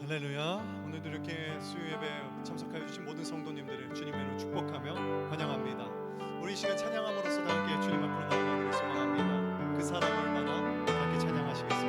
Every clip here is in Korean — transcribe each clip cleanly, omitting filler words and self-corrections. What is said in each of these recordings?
할렐루야. 오늘도 이렇게 수요 예배 참석하여 주신 모든 성도님들을 주님의 이름으로 축복하며 환영합니다. 우리 이 시간 찬양함으로써 다 함께 주님 앞으로 나아가기를 소망합니다. 그 사랑 얼마나 함께 찬양하시겠습니다.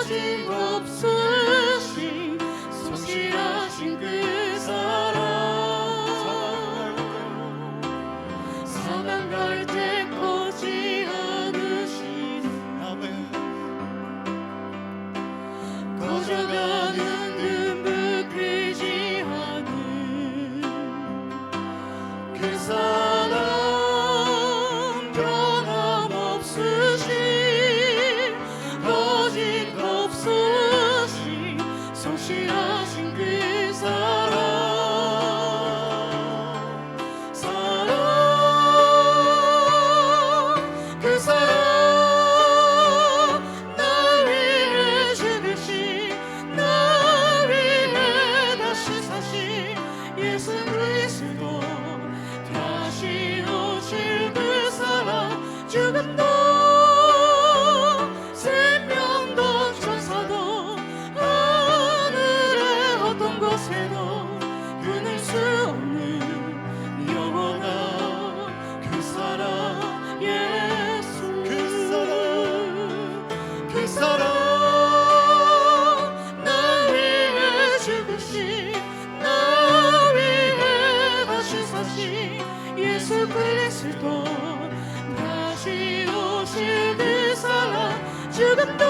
거짓 없으신 성실하신 그 사랑 사랑 갈 때 거지 않으시는 거저가는 눈물 흘리지 않은 그 사랑 변함없으신 거짓 없으신 성실하신 그 사랑 그 사랑 날 위해 죽으신 날 위해 다시 사신 예수 그리스도 다시 오실 그 사랑 죽음도 생명도 천사도 하늘의 어떤 곳에도 끊을 수 없는 영원한 그 사랑 예수 그 사랑 날 위해 죽으신 날 위해 다시 사신 예수 그리스도 다시 오실 그 사랑 죽음도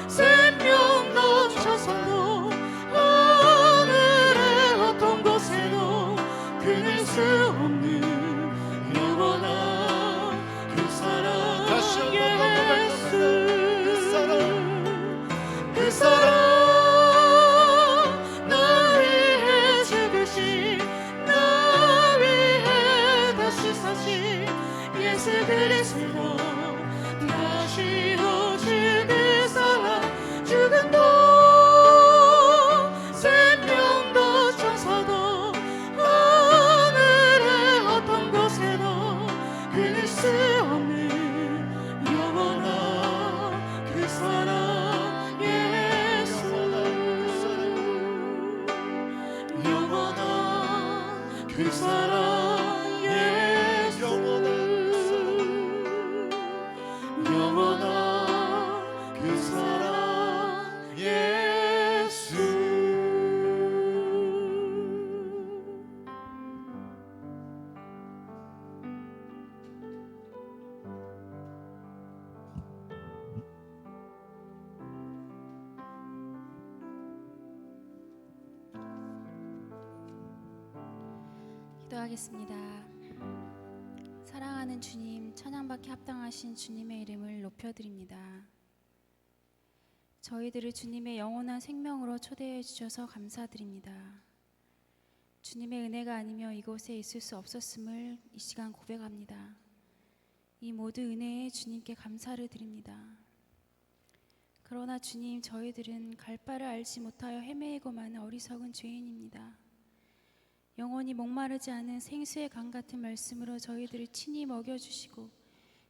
생명도 천사도 하늘의 어떤 곳에도 끊을 수 없는 영원한 그 사랑 다시 한번 예수 그 사랑 날 위해 죽으신 날 위해 다시 사신 예수 그리스도 다시 오실 그 사랑 죽음도 생명도 천사도 하늘의 어떤 곳에도 끊을 수 없는 영원한 그 사랑 예수 영원한 그 사랑 예수 영원한 그 사랑 예수 기도하겠습니다. 사랑하는 주님, 찬양받기 합당하신 주님의 이름을 높여드립니다. 저희들을 주님의 영원한 생명으로 초대해 주셔서 감사드립니다. 주님의 은혜가 아니며 이곳에 있을 수 없었음을 이 시간 고백합니다. 이 모든 은혜에 주님께 감사를 드립니다. 그러나 주님, 저희들은 갈 바를 알지 못하여 헤매이고 마는 어리석은 죄인입니다. 영원히 목마르지 않은 생수의 강 같은 말씀으로 저희들을 친히 먹여주시고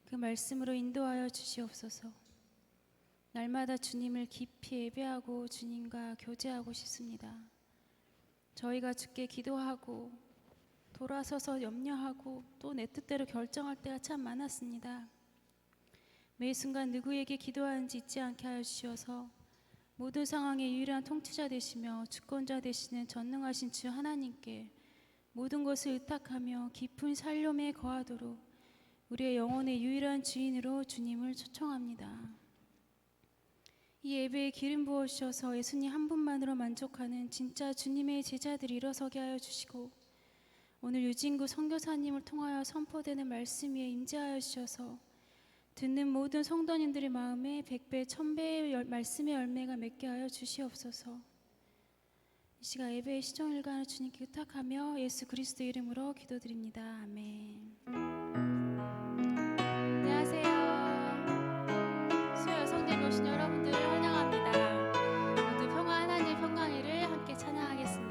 그 말씀으로 인도하여 주시옵소서. 날마다 주님을 깊이 예배하고 주님과 교제하고 싶습니다. 저희가 주께 기도하고 돌아서서 염려하고 또 내 뜻대로 결정할 때가 참 많았습니다. 매 순간 누구에게 기도하는지 잊지 않게 하여 주셔서 모든 상황의 유일한 통치자 되시며 주권자 되시는 전능하신 주 하나님께 모든 것을 의탁하며 깊은 살림에 거하도록 우리의 영혼의 유일한 주인으로 주님을 초청합니다. 이 예배에 기름 부어 주셔서 예수님 한 분만으로 만족하는 진짜 주님의 제자들이 일어서게 하여 주시고 오늘 유진구 선교사님을 통하여 선포되는 말씀 위에 임재하여 주셔서 듣는 모든 성도님들의 마음에 100배, 1000배의 말씀의 열매가 맺게 하여 주시옵소서. 이 시간 예배의 시종일관을 주님께 의탁하며 예수 그리스도 이름으로 기도드립니다. 아멘. 안녕하세요. 수요 여성대에 오신 여러분들을 환영합니다. 모두 평화 하나님 평강이를 함께 찬양하겠습니다.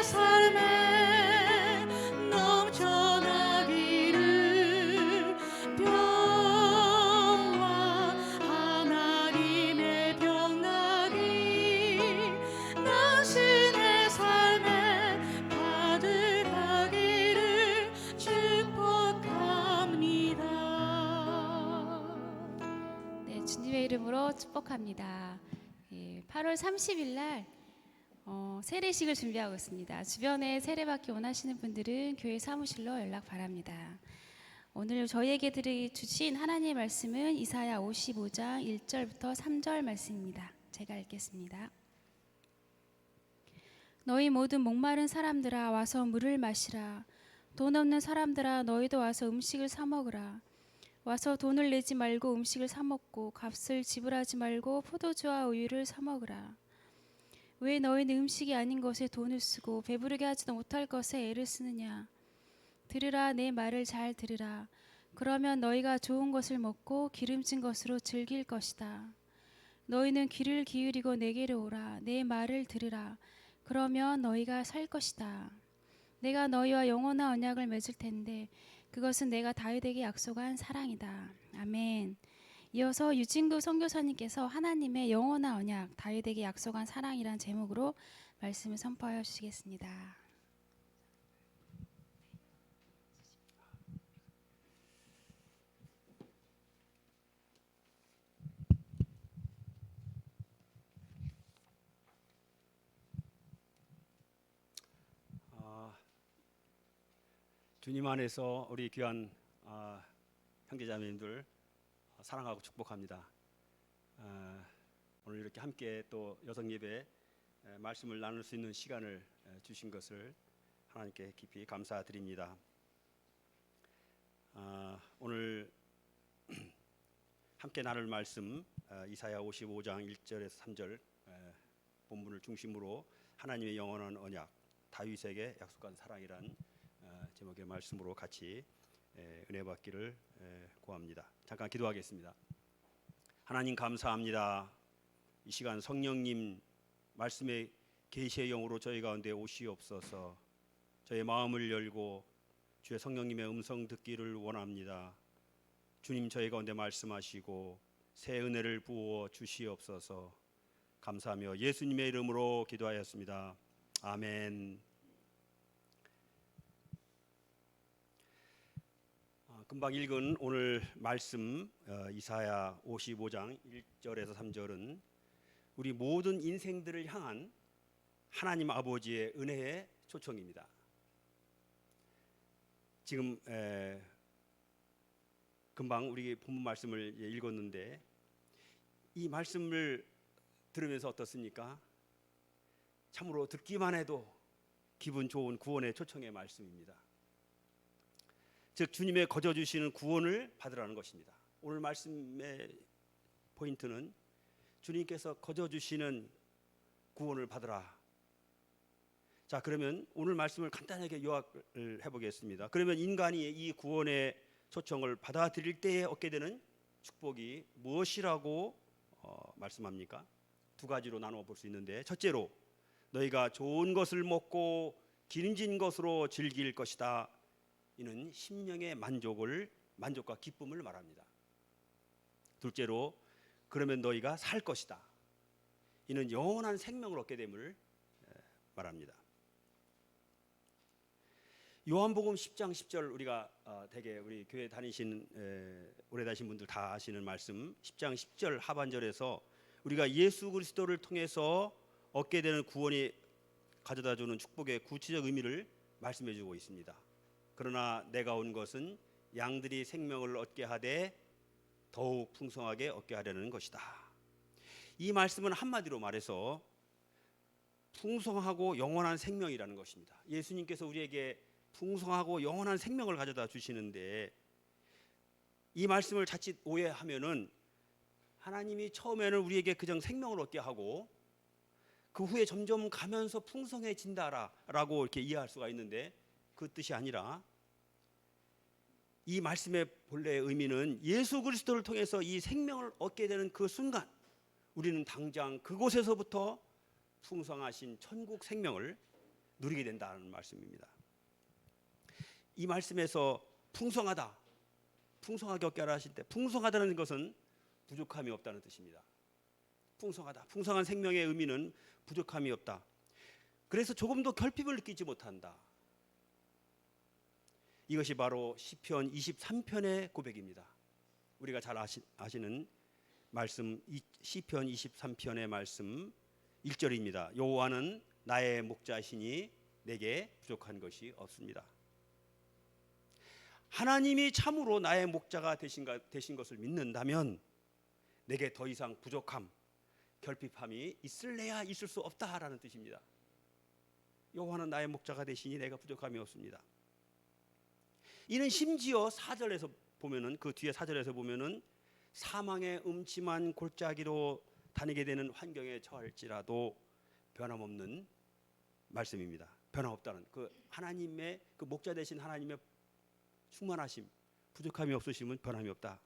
삶에 넘쳐나기를 생명으로 축복합니다. 8월 30일 날 세례식을 준비하고 있습니다. 주변에 세례받기 원하시는 분들은 교회 사무실로 연락 바랍니다. 오늘 저희에게 주신 하나님의 말씀은 이사야 55장 1절부터 3절 말씀입니다. 제가 읽겠습니다. 너희 모든 목마른 사람들아 와서 물을 마시라. 돈 없는 사람들아 너희도 와서 음식을 사 먹으라. 와서 돈을 내지 말고 음식을 사 먹고 값을 지불하지 말고 포도주와 우유를 사 먹으라. 왜 너희는 음식이 아닌 것에 돈을 쓰고 배부르게 하지도 못할 것에 애를 쓰느냐. 들으라, 내 말을 잘 들으라. 그러면 너희가 좋은 것을 먹고 기름진 것으로 즐길 것이다. 너희는 귀를 기울이고 내게로 오라. 내 말을 들으라. 그러면 너희가 살 것이다. 내가 너희와 영원한 언약을 맺을 텐데 그것은 내가 다윗에게 약속한 사랑이다. 아멘. 이어서 유진구 선교사님께서 하나님의 영원한 언약, 다윗에게 약속한 사랑이란 제목으로 말씀을 선포하여 주시겠습니다. 주님 안에서 우리 귀한 형제자매님들 사랑하고 축복합니다. 오늘 이렇게 함께 또 여성 예배 말씀을 나눌 수 있는 시간을 주신 것을 하나님께 깊이 감사드립니다. 오늘 함께 나눌 말씀 이사야 55장 1절에서 3절 본문을 중심으로 하나님의 영원한 언약, 다윗에게 약속한 사랑이란 제목의 말씀으로 같이 은혜 받기를 구합니다. 잠깐 기도하겠습니다. 하나님 감사합니다. 이 시간 성령님 말씀의 계시의 영으로 저희 가운데 오시옵소서. 저의 마음을 열고 주의 성령님의 음성 듣기를 원합니다. 주님 저희 가운데 말씀하시고 새 은혜를 부어 주시옵소서. 감사하며 예수님의 이름으로 기도하였습니다. 아멘. 금방 읽은 오늘 말씀 이사야 55장 1절에서 3절은 우리 모든 인생들을 향한 하나님 아버지의 은혜의 초청입니다. 지금 금방 우리 본문 말씀을 읽었는데 이 말씀을 들으면서 어떻습니까? 참으로 듣기만 해도 기분 좋은 구원의 초청의 말씀입니다. 즉 주님의 거저 주시는 구원을 받으라는 것입니다. 오늘 말씀의 포인트는 주님께서 거저 주시는 구원을 받으라. 자, 그러면 오늘 말씀을 간단하게 요약을 해보겠습니다. 그러면 인간이 이 구원의 초청을 받아들일 때에 얻게 되는 축복이 무엇이라고 말씀합니까? 두 가지로 나누어 볼 수 있는데, 첫째로 너희가 좋은 것을 먹고 기름진 것으로 즐길 것이다. 이는 심령의 만족과 기쁨을 말합니다. 둘째로 그러면 너희가 살 것이다. 이는 영원한 생명을 얻게 됨을 말합니다. 요한복음 10장 10절 우리가 대개 우리 교회 다니신 오래 다니신 분들 다 아시는 말씀 10장 10절 하반절에서 우리가 예수 그리스도를 통해서 얻게 되는 구원이 가져다주는 축복의 구체적 의미를 말씀해주고 있습니다. 그러나 내가 온 것은 양들이 생명을 얻게 하되 더욱 풍성하게 얻게 하려는 것이다. 이 말씀은 한마디로 말해서 풍성하고 영원한 생명이라는 것입니다. 예수님께서 우리에게 풍성하고 영원한 생명을 가져다 주시는데 이 말씀을 자칫 오해하면은 하나님이 처음에는 우리에게 그냥 생명을 얻게 하고 그 후에 점점 가면서 풍성해진다라고 이렇게 이해할 수가 있는데 그 뜻이 아니라 이 말씀의 본래의 의미는 예수 그리스도를 통해서 이 생명을 얻게 되는 그 순간 우리는 당장 그곳에서부터 풍성하신 천국 생명을 누리게 된다는 말씀입니다. 이 말씀에서 풍성하게 얻게 하라 하실 때 풍성하다는 것은 부족함이 없다는 뜻입니다. 풍성한 생명의 의미는 부족함이 없다. 그래서 조금도 결핍을 느끼지 못한다. 이것이 바로 시편 23편의 고백입니다. 우리가 잘 아시는 말씀 시편 23편의 말씀 1절입니다. 여호와는 나의 목자시니 내게 부족한 것이 없습니다. 하나님이 참으로 나의 목자가 되신 것을 믿는다면 내게 더 이상 부족함, 결핍함이 있을래야 있을 수 없다라는 뜻입니다. 여호와는 나의 목자가 되시니 내가 부족함이 없습니다. 이는 심지어 4절에서 보면은, 그 뒤에 4절에서 보면은 사망의 음침한 골짜기로 다니게 되는 환경에 처할지라도 변함없는 말씀입니다. 변함없다는 그 하나님의 그 목자 되신 하나님의 충만하심, 부족함이 없으시면 변함이 없다.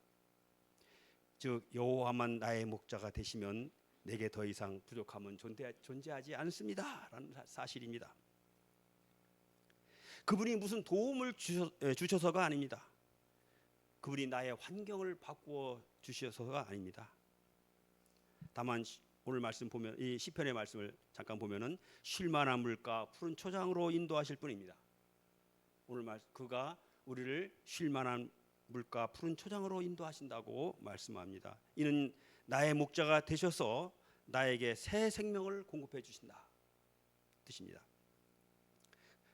즉 여호와만 나의 목자가 되시면 내게 더 이상 부족함은 존재하지 않습니다라는 사실입니다. 그분이 무슨 도움을 주셔서가 아닙니다. 그분이 나의 환경을 바꾸어 주셔서가 아닙니다. 다만 오늘 말씀 보면, 이 시편의 말씀을 잠깐 보면은 쉴만한 물가 푸른 초장으로 인도하실 분입니다. 오늘 그가 우리를 쉴만한 물가 푸른 초장으로 인도하신다고 말씀합니다. 이는 나의 목자가 되셔서 나에게 새 생명을 공급해 주신다 뜻입니다.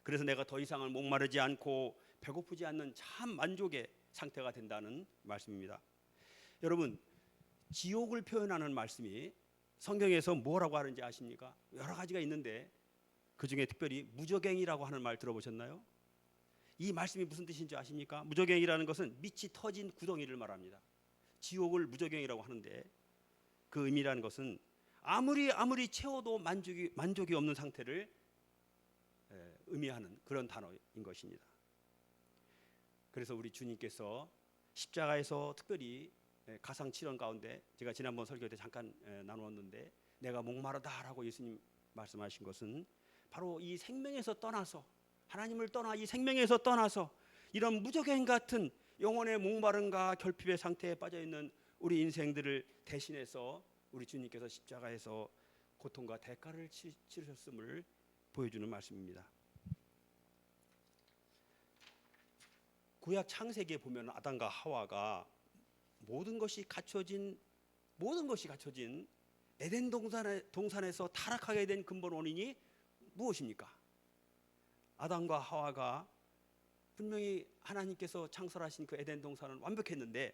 그래서 내가 더 이상은 목마르지 않고 배고프지 않는 참 만족의 상태가 된다는 말씀입니다. 여러분, 지옥을 표현하는 말씀이 성경에서 뭐라고 하는지 아십니까? 여러 가지가 있는데 그 중에 특별히 무저갱이라고 하는 말 들어보셨나요? 이 말씀이 무슨 뜻인지 아십니까? 무저갱이라는 것은 밑이 터진 구덩이를 말합니다. 지옥을 무저갱이라고 하는데 그 의미라는 것은 아무리 채워도 만족이 없는 상태를 의미하는 그런 단어인 것입니다. 그래서 우리 주님께서 십자가에서 특별히 가상칠언 가운데 제가 지난번 설교 때 잠깐 나누었는데 내가 목마르다라고 예수님 말씀하신 것은 바로 이 생명에서 떠나서, 하나님을 떠나 이 생명에서 떠나서 이런 무저갱 같은 영혼의 목마름과 결핍의 상태에 빠져 있는 우리 인생들을 대신해서 우리 주님께서 십자가에서 고통과 대가를 치르셨음을 보여주는 말씀입니다. 구약 창세기에 보면 아담과 하와가 모든 것이 갖춰진 에덴 동산에서 타락하게 된 근본 원인이 무엇입니까? 아담과 하와가 분명히 하나님께서 창설하신 그 에덴 동산은 완벽했는데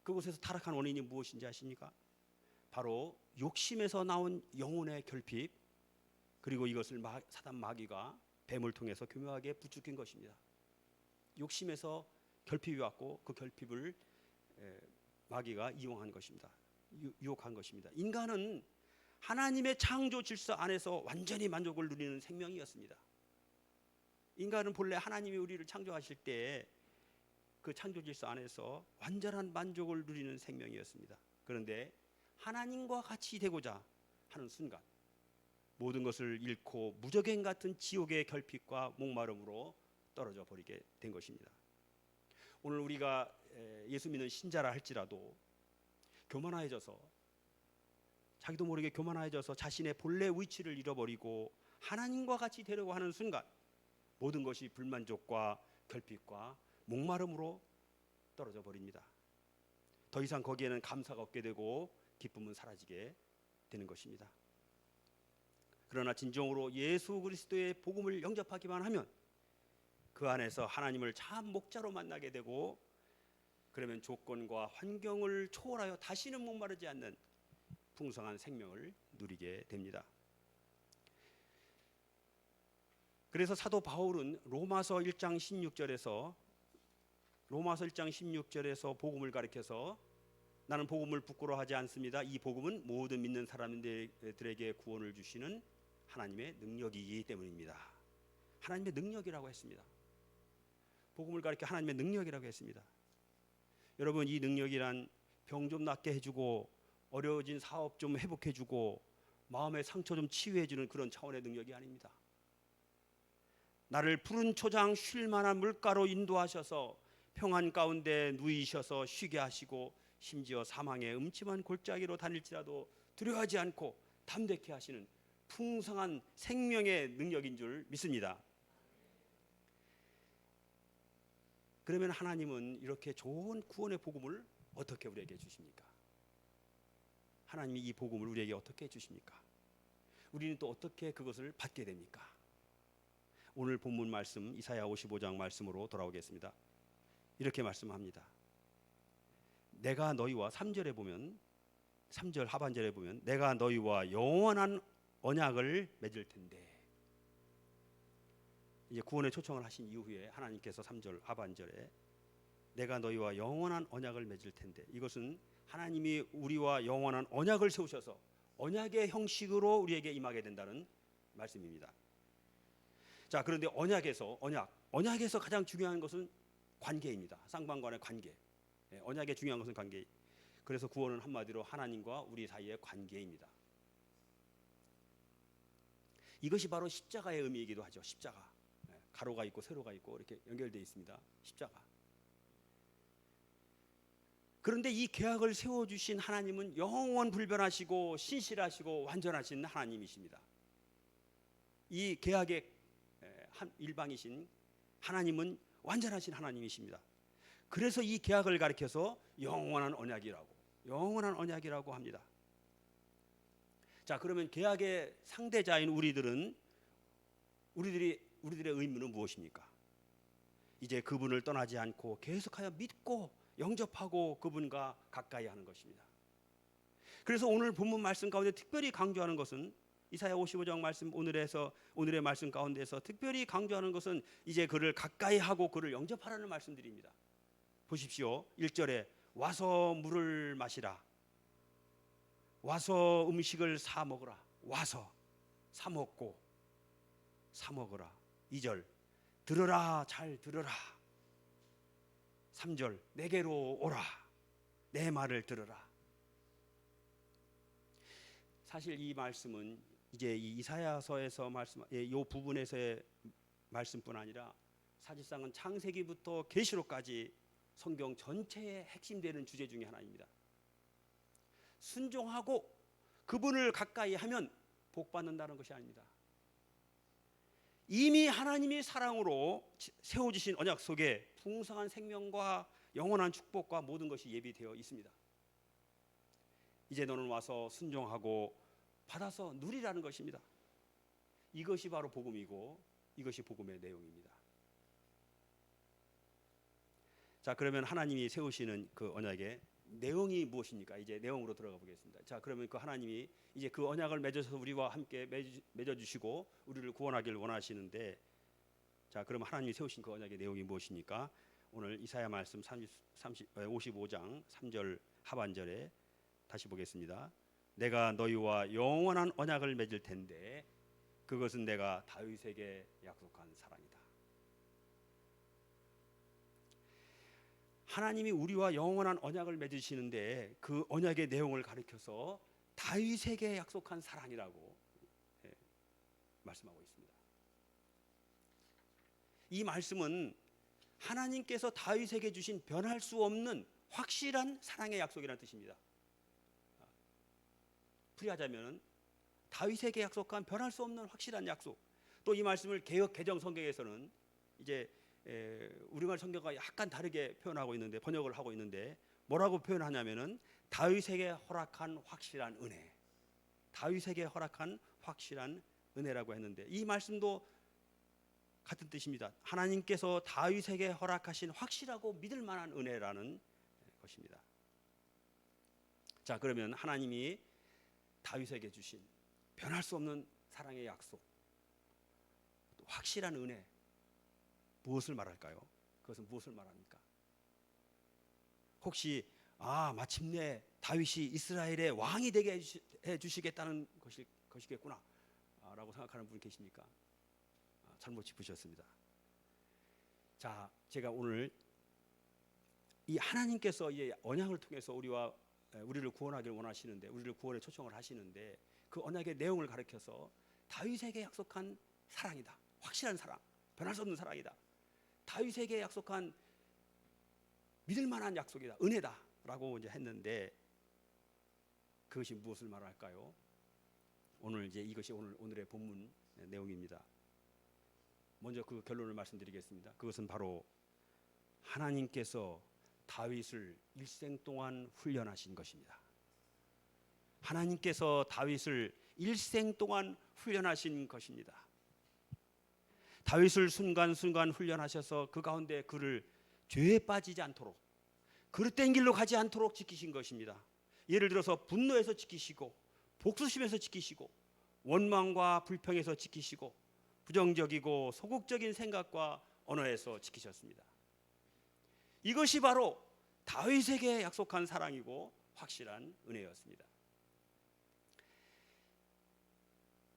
그곳에서 타락한 원인이 무엇인지 아십니까? 바로 욕심에서 나온 영혼의 결핍, 그리고 이것을 사단 마귀가 뱀을 통해서 교묘하게 부추긴 것입니다. 욕심에서 결핍이 왔고 그 결핍을 마귀가 이용한 것입니다. 유혹한 것입니다. 인간은 하나님의 창조 질서 안에서 완전히 만족을 누리는 생명이었습니다. 인간은 본래 하나님이 우리를 창조하실 때 그 창조 질서 안에서 완전한 만족을 누리는 생명이었습니다. 그런데 하나님과 같이 되고자 하는 순간 모든 것을 잃고 무저갱 같은 지옥의 결핍과 목마름으로 떨어져 버리게 된 것입니다. 오늘 우리가 예수 믿는 신자라 할지라도 교만해져서, 자기도 모르게 교만해져서 자신의 본래 위치를 잃어버리고 하나님과 같이 되려고 하는 순간 모든 것이 불만족과 결핍과 목마름으로 떨어져 버립니다. 더 이상 거기에는 감사가 없게 되고 기쁨은 사라지게 되는 것입니다. 그러나 진정으로 예수 그리스도의 복음을 영접하기만 하면 그 안에서 하나님을 참 목자로 만나게 되고, 그러면 조건과 환경을 초월하여 다시는 목마르지 않는 풍성한 생명을 누리게 됩니다. 그래서 사도 바울은 로마서 1장 16절에서 복음을 가리켜서 나는 복음을 부끄러워하지 않습니다. 이 복음은 모든 믿는 사람들에게 구원을 주시는 하나님의 능력이기 때문입니다. 하나님의 능력이라고 했습니다. 복음을 가리켜 하나님의 능력이라고 했습니다. 여러분, 이 능력이란 병 좀 낫게 해주고 어려워진 사업 좀 회복해주고 마음의 상처 좀 치유해주는 그런 차원의 능력이 아닙니다. 나를 푸른 초장 쉴 만한 물가로 인도하셔서 평안 가운데 누이셔서 쉬게 하시고 심지어 사망의 음침한 골짜기로 다닐지라도 두려워하지 않고 담대케 하시는 풍성한 생명의 능력인 줄 믿습니다. 그러면 하나님은 이렇게 좋은 구원의 복음을 어떻게 우리에게 주십니까? 하나님이 이 복음을 우리에게 어떻게 주십니까? 우리는 또 어떻게 그것을 받게 됩니까? 오늘 본문 말씀 이사야 55장 말씀으로 돌아오겠습니다. 이렇게 말씀합니다. 내가 너희와 3절에 보면 3절 하반절에 보면 내가 너희와 영원한 언약을 맺을 텐데, 이제 구원의 초청을 하신 이후에 하나님께서 3절 하반절에 내가 너희와 영원한 언약을 맺을 텐데, 이것은 하나님이 우리와 영원한 언약을 세우셔서 언약의 형식으로 우리에게 임하게 된다는 말씀입니다. 자, 그런데 언약에서 가장 중요한 것은 관계입니다. 쌍방간의 관계. 언약의 중요한 것은 관계. 그래서 구원은 한마디로 하나님과 우리 사이의 관계입니다. 이것이 바로 십자가의 의미이기도 하죠. 십자가. 가로가 있고 세로가 있고 이렇게 연결되어 있습니다. 십자가. 그런데 이 계약을 세워주신 하나님은 영원 불변하시고 신실하시고 완전하신 하나님이십니다. 이 계약의 일방이신 하나님은 완전하신 하나님이십니다. 그래서 이 계약을 가리켜서 영원한 언약이라고 합니다. 자, 그러면 계약의 상대자인 우리들의 의무는 무엇입니까? 이제 그분을 떠나지 않고 계속하여 믿고 영접하고 그분과 가까이 하는 것입니다. 그래서 오늘 본문 말씀 가운데 특별히 강조하는 것은 이사야 55장 말씀 오늘의 말씀 가운데서 특별히 강조하는 것은 이제 그를 가까이 하고 그를 영접하라는 말씀들입니다. 보십시오. 1절에 와서 물을 마시라. 와서 음식을 사 먹으라. 와서 사 먹고 사 먹으라. 2절 들으라 잘 들으라. 3절 내게로 오라. 내 말을 들으라. 사실 이 말씀은 이제 이 이사야서에서 이 부분에서의 말씀뿐 아니라 사실상은 창세기부터 계시록까지 성경 전체의 핵심되는 주제 중에 하나입니다. 순종하고 그분을 가까이 하면 복 받는다는 것이 아닙니다. 이미 하나님이 사랑으로 세워주신 언약 속에 풍성한 생명과 영원한 축복과 모든 것이 예비되어 있습니다. 이제 너는 와서 순종하고 받아서 누리라는 것입니다. 이것이 바로 복음이고 이것이 복음의 내용입니다. 자, 그러면 하나님이 세우시는 그 언약의 내용이 무엇입니까? 이제 내용으로 들어가 보겠습니다. 자, 그러면 그 하나님이 이제 그 언약을 맺어서 우리와 함께 맺어주시고 우리를 구원하기를 원하시는데, 자, 그러면 하나님이 세우신 그 언약의 내용이 무엇입니까? 오늘 이사야 말씀 55장 3절 하반절에 다시 보겠습니다. 내가 너희와 영원한 언약을 맺을 텐데 그것은 내가 다윗에게 약속한 사랑이다. 하나님이 우리와 영원한 언약을 맺으시는데 그 언약의 내용을 가리켜서 다윗에게 약속한 사랑이라고 말씀하고 있습니다. 이 말씀은 하나님께서 다윗에게 주신 변할 수 없는 확실한 사랑의 약속이라는 뜻입니다. 풀이하자면 다윗에게 약속한 변할 수 없는 확실한 약속. 또 이 말씀을 개역 개정 성경에서는 이제 우리말 성경과 약간 다르게 표현하고 있는데, 번역을 하고 있는데 뭐라고 표현하냐면은 다윗에게 허락한 확실한 은혜. 다윗에게 허락한 확실한 은혜라고 했는데, 이 말씀도 같은 뜻입니다. 하나님께서 다윗에게 허락하신 확실하고 믿을 만한 은혜라는 것입니다. 자, 그러면 하나님이 다윗에게 주신 변할 수 없는 사랑의 약속, 또 확실한 은혜, 무엇을 말할까요? 그것은 무엇을 말합니까? 혹시 마침내 다윗이 이스라엘의 왕이 되게 해주시겠다는 것이겠구나 라고 생각하는 분 계십니까? 잘못 짚으셨습니다. 자, 제가 오늘 이 하나님께서 이 언약을 통해서 우리를 구원하기를 원하시는데, 우리를 구원에 초청을 하시는데, 그 언약의 내용을 가리켜서 다윗에게 약속한 사랑이다, 확실한 사랑, 변할 수 없는 사랑이다, 다윗에게 약속한 믿을 만한 약속이다, 은혜다라고 이제 했는데, 그것이 무엇을 말할까요? 오늘 이제 이것이 오늘의 본문 내용입니다. 먼저 그 결론을 말씀드리겠습니다. 그것은 바로 하나님께서 다윗을 일생 동안 훈련하신 것입니다. 하나님께서 다윗을 일생 동안 훈련하신 것입니다. 다윗을 순간순간 훈련하셔서 그 가운데 그를 죄에 빠지지 않도록, 그릇된 길로 가지 않도록 지키신 것입니다. 예를 들어서 분노에서 지키시고, 복수심에서 지키시고, 원망과 불평에서 지키시고, 부정적이고 소극적인 생각과 언어에서 지키셨습니다. 이것이 바로 다윗에게 약속한 사랑이고 확실한 은혜였습니다.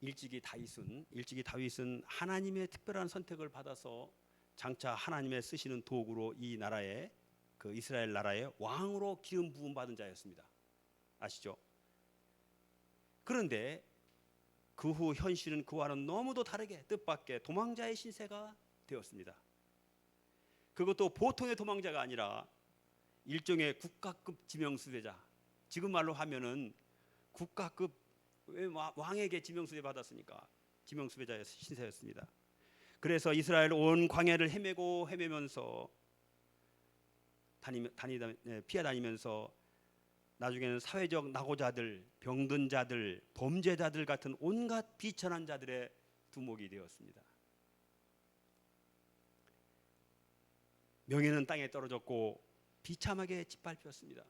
일찍이 다윗은 하나님의 특별한 선택을 받아서 장차 하나님의 쓰시는 도구로 이 나라의 그 이스라엘 나라의 왕으로 기름 부음 받은 자였습니다. 아시죠? 그런데 그 후 현실은 그와는 너무도 다르게 뜻밖의 도망자의 신세가 되었습니다. 그것도 보통의 도망자가 아니라 일종의 국가급 지명수배자, 지금 말로 하면은 국가급, 왜 왕에게 지명수배 받았으니까 지명수배자의 신세였습니다. 그래서 이스라엘 온 광야를 헤매면서 피해 다니면서 나중에는 사회적 낙오자들, 병든 자들, 범죄자들 같은 온갖 비천한 자들의 두목이 되었습니다. 명예는 땅에 떨어졌고 비참하게 짓밟혔습니다.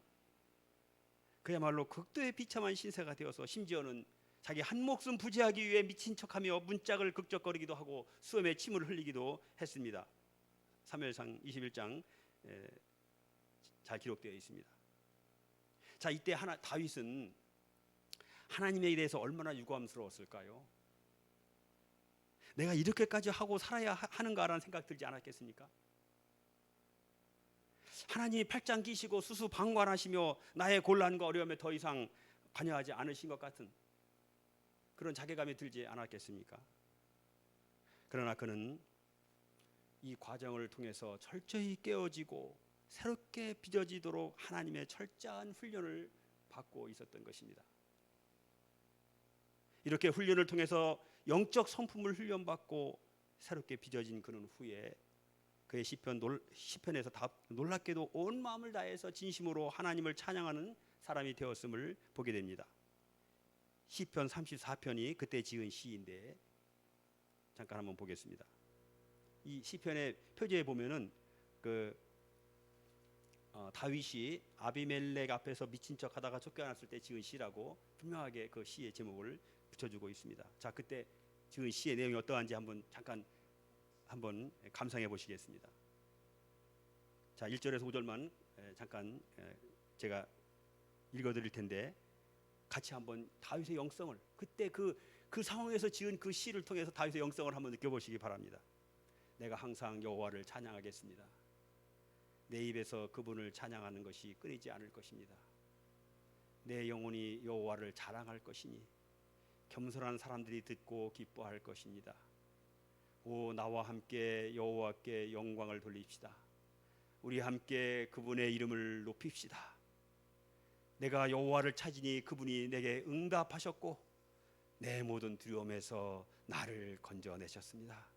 그야말로 극도의 비참한 신세가 되어서 심지어는 자기 한 목숨 부지하기 위해 미친 척하며 문짝을 극적거리기도 하고 수염에 침을 흘리기도 했습니다. 사무엘상 21장 잘 기록되어 있습니다. 자, 이때 다윗은 하나님에 대해서 얼마나 유감스러웠을까요? 내가 이렇게까지 하고 살아야 하는가라는 생각 들지 않았겠습니까? 하나님이 팔짱 끼시고 수수방관하시며 나의 곤란과 어려움에 더 이상 관여하지 않으신 것 같은 그런 자괴감이 들지 않았겠습니까? 그러나 그는 이 과정을 통해서 철저히 깨어지고 새롭게 빚어지도록 하나님의 철저한 훈련을 받고 있었던 것입니다. 이렇게 훈련을 통해서 영적 성품을 훈련받고 새롭게 빚어진 그는 후에 그의 시편에서 놀랍게도 온 마음을 다해서 진심으로 하나님을 찬양하는 사람이 되었음을 보게 됩니다. 시편 34편이 그때 지은 시인데 잠깐 한번 보겠습니다. 이 시편의 표제에 보면은 다윗이 아비멜렉 앞에서 미친 척하다가 쫓겨났을 때 지은 시라고 분명하게 그 시의 제목을 붙여주고 있습니다. 자, 그때 지은 시의 내용이 어떠한지 한번 감상해 보시겠습니다. 자, 1절에서 5절만 잠깐 제가 읽어드릴 텐데 같이 한번 다윗의 영성을, 그때 그 상황에서 지은 그 시를 통해서 다윗의 영성을 한번 느껴보시기 바랍니다. 내가 항상 여호와를 찬양하겠습니다. 내 입에서 그분을 찬양하는 것이 끊이지 않을 것입니다. 내 영혼이 여호와를 자랑할 것이니 겸손한 사람들이 듣고 기뻐할 것입니다. 오, 나와 함께 여호와께 영광을 돌립시다. 우리 함께 그분의 이름을 높입시다. 내가 여호와를 찾으니 그분이 내게 응답하셨고 내 모든 두려움에서 나를 건져내셨습니다.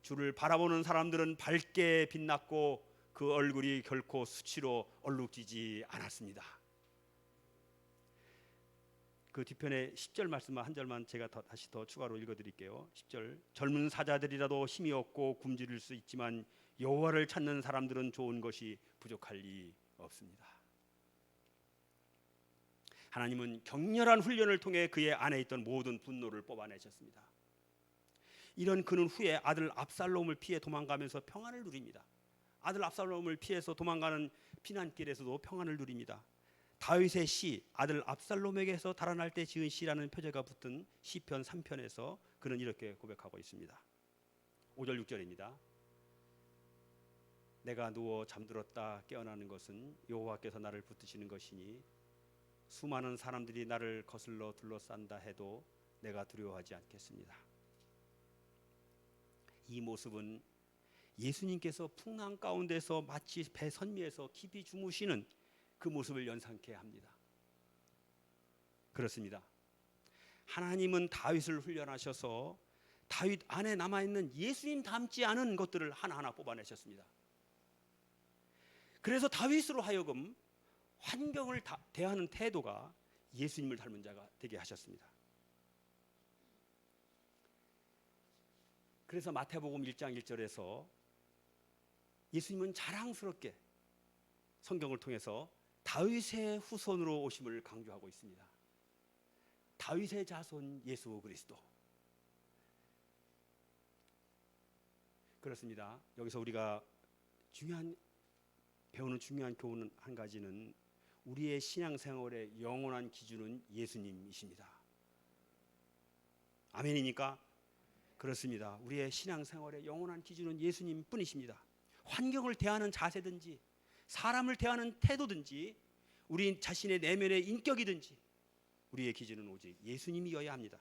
주를 바라보는 사람들은 밝게 빛났고 그 얼굴이 결코 수치로 얼룩지지 않았습니다. 그 뒤편에 10절 말씀만 한 절만 제가 다시 더 추가로 읽어드릴게요. 10절, 젊은 사자들이라도 힘이 없고 굶주릴 수 있지만 여호와를 찾는 사람들은 좋은 것이 부족할 리 없습니다. 하나님은 격렬한 훈련을 통해 그의 안에 있던 모든 분노를 뽑아내셨습니다. 이런 그는 후에 아들 압살롬을 피해 도망가면서 평안을 누립니다. 아들 압살롬을 피해서 도망가는 피난길에서도 평안을 누립니다. 다윗의 시, 아들 압살롬에게서 달아날 때 지은 시라는 표제가 붙은 시편 3편에서 그는 이렇게 고백하고 있습니다. 5절 6절입니다. 내가 누워 잠들었다 깨어나는 것은 여호와께서 나를 붙드시는 것이니 수많은 사람들이 나를 거슬러 둘러싼다 해도 내가 두려워하지 않겠습니다. 이 모습은 예수님께서 풍랑 가운데서 마치 배 선미에서 깊이 주무시는 그 모습을 연상케 합니다. 그렇습니다. 하나님은 다윗을 훈련하셔서 다윗 안에 남아있는 예수님 닮지 않은 것들을 하나하나 뽑아내셨습니다. 그래서 다윗으로 하여금 환경을 대하는 태도가 예수님을 닮은 자가 되게 하셨습니다. 그래서 마태복음 1장 1절에서 예수님은 자랑스럽게 성경을 통해서 다윗의 후손으로 오심을 강조하고 있습니다. 다윗의 자손 예수 그리스도. 그렇습니다. 여기서 우리가 배우는 중요한 교훈 한 가지는 우리의 신앙생활의 영원한 기준은 예수님이십니다. 아멘이니까? 그렇습니다. 우리의 신앙생활의 영원한 기준은 예수님 뿐이십니다. 환경을 대하는 자세든지 사람을 대하는 태도든지 우리 자신의 내면의 인격이든지 우리의 기준은 오직 예수님이어야 합니다.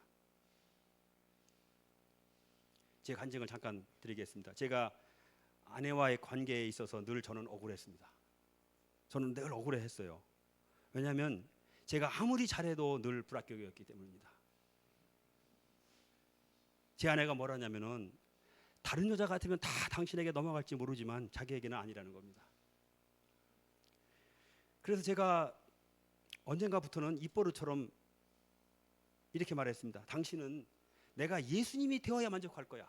제 간증을 잠깐 드리겠습니다. 제가 아내와의 관계에 있어서 늘 저는 억울했습니다. 저는 늘 억울해했어요. 왜냐하면 제가 아무리 잘해도 늘 불합격이었기 때문입니다. 제 아내가 뭐라냐면은 다른 여자 같으면 다 당신에게 넘어갈지 모르지만 자기에게는 아니라는 겁니다. 그래서 제가 언젠가부터는 입버릇처럼 이렇게 말했습니다. 당신은 내가 예수님이 되어야 만족할 거야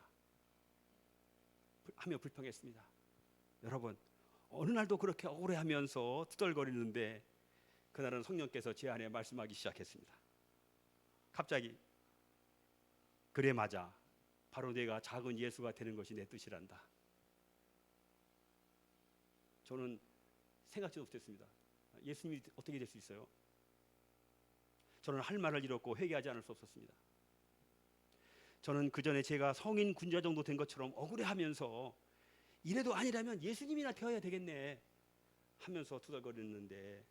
하며 불평했습니다. 여러분, 어느 날도 그렇게 억울해하면서 투덜거리는데 그날은 성령께서 제 안에 말씀하기 시작했습니다. 갑자기 그래 맞아. 바로 내가 작은 예수가 되는 것이 내 뜻이란다. 저는 생각지도 못했습니다. 예수님이 어떻게 될 수 있어요? 저는 할 말을 잃었고 회개하지 않을 수 없었습니다. 저는 그 전에 제가 성인 군자 정도 된 것처럼 억울해하면서 이래도 아니라면 예수님이나 되어야 되겠네 하면서 투덜거렸는데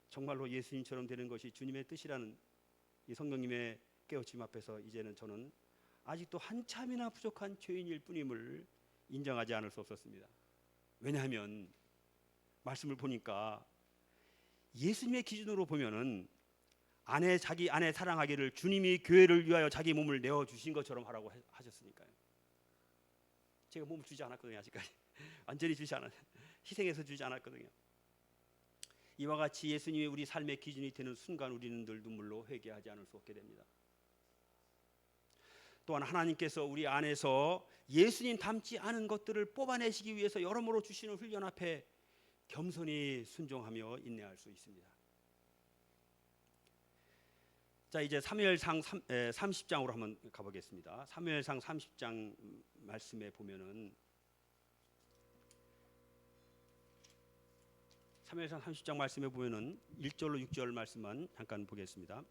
정말로 예수님처럼 되는 것이 주님의 뜻이라는 이 성령님의 깨우침 앞에서 이제는 저는 아직도 한참이나 부족한 죄인일 뿐임을 인정하지 않을 수 없었습니다. 왜냐하면 말씀을 보니까 예수님의 기준으로 보면은 자기 아내 사랑하기를 주님이 교회를 위하여 자기 몸을 내어 주신 것처럼 하라고 하셨으니까요. 제가 몸을 주지 않았거든요. 아직까지 완전히 주지 않았어요. 희생해서 주지 않았거든요. 이와 같이 예수님이 우리 삶의 기준이 되는 순간 우리는 늘 눈물로 회개하지 않을 수 없게 됩니다. 또한 하나님께서 우리 안에서 예수님 닮지 않은 것들을 뽑아내시기 위해서 여러모로 주시는 훈련 앞에 겸손히 순종하며 인내할 수 있습니다. 자, 이제 사무엘상 30장으로 한번 가보겠습니다. 사무엘상 30장 말씀에 보면은 사무엘상 30장 말씀에 보면은 1절로 6절 말씀만 잠깐 보겠습니다.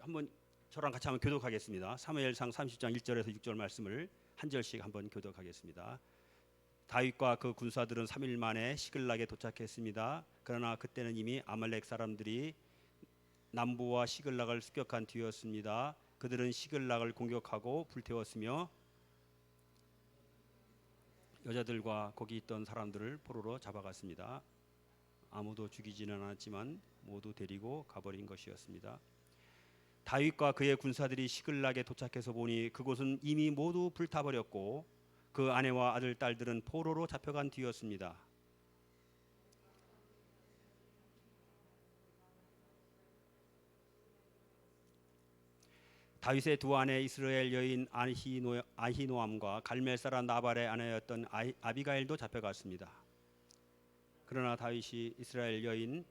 한번 저랑 같이 한번 교독하겠습니다. 사무엘상 30장 1절에서 6절 말씀을 한 절씩 한번 교독하겠습니다. 다윗과 그 군사들은 3일 만에 시글락에 도착했습니다. 그러나 그때는 이미 아말렉 사람들이 남부와 시글락을 습격한 뒤였습니다. 그들은 시글락을 공격하고 불태웠으며 여자들과 거기 있던 사람들을 포로로 잡아갔습니다. 아무도 죽이지는 않았지만 모두 데리고 가버린 것이었습니다. 다윗과 그의 군사들이 시글락에 도착해서 보니 그곳은 이미 모두 불타버렸고 그 아내와 아들 딸들은 포로로 잡혀간 뒤였습니다. 다윗의 두 아내 이스라엘 여인 아히노암과 갈멜 사람 나발의 아내였던 아비가일도 잡혀갔습니다. 그러나 다윗이 이스라엘 여인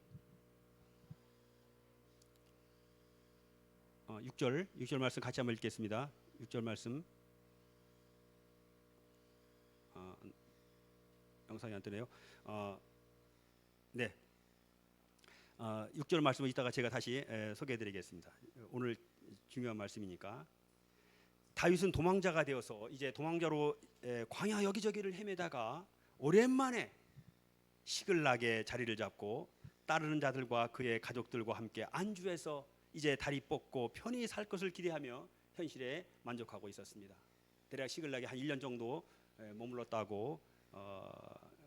6절 말씀 같이 한번 읽겠습니다. 6절 말씀 영상이 안 뜨네요. 네. 6절 말씀을 이따가 제가 다시 소개해드리겠습니다. 오늘 중요한 말씀이니까. 다윗은 도망자가 되어서 이제 도망자로 광야 여기저기를 헤매다가 오랜만에 시글락에 자리를 잡고 따르는 자들과 그의 가족들과 함께 안주해서 이제 다리 뻗고 편히 살 것을 기대하며 현실에 만족하고 있었습니다. 대략 시글락에 한 1년 정도 머물렀다고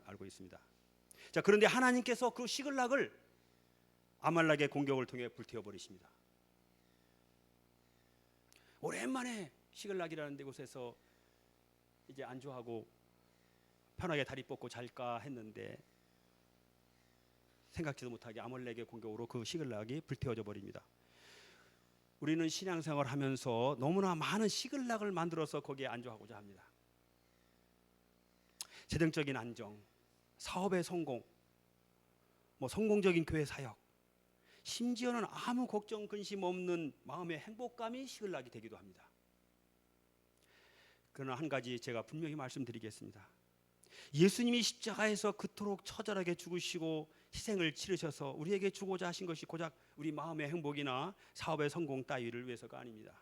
알고 있습니다. 자, 그런데 하나님께서 그 시글락을 아말렉의 공격을 통해 불태워 버리십니다. 오랜만에 시글락이라는 곳에서 이제 안주하고 편하게 다리 뻗고 잘까 했는데 생각지도 못하게 아말렉의 공격으로 그 시글락이 불태워져 버립니다. 우리는 신앙생활을 하면서 너무나 많은 시글락을 만들어서 거기에 안주하고자 합니다. 재정적인 안정, 사업의 성공, 성공적인 교회 사역, 심지어는 아무 걱정 근심 없는 마음의 행복감이 시글락이 되기도 합니다. 그러나 한 가지 제가 분명히 말씀드리겠습니다. 예수님이 십자가에서 그토록 처절하게 죽으시고 희생을 치르셔서 우리에게 주고자 하신 것이 고작 우리 마음의 행복이나 사업의 성공 따위를 위해서가 아닙니다.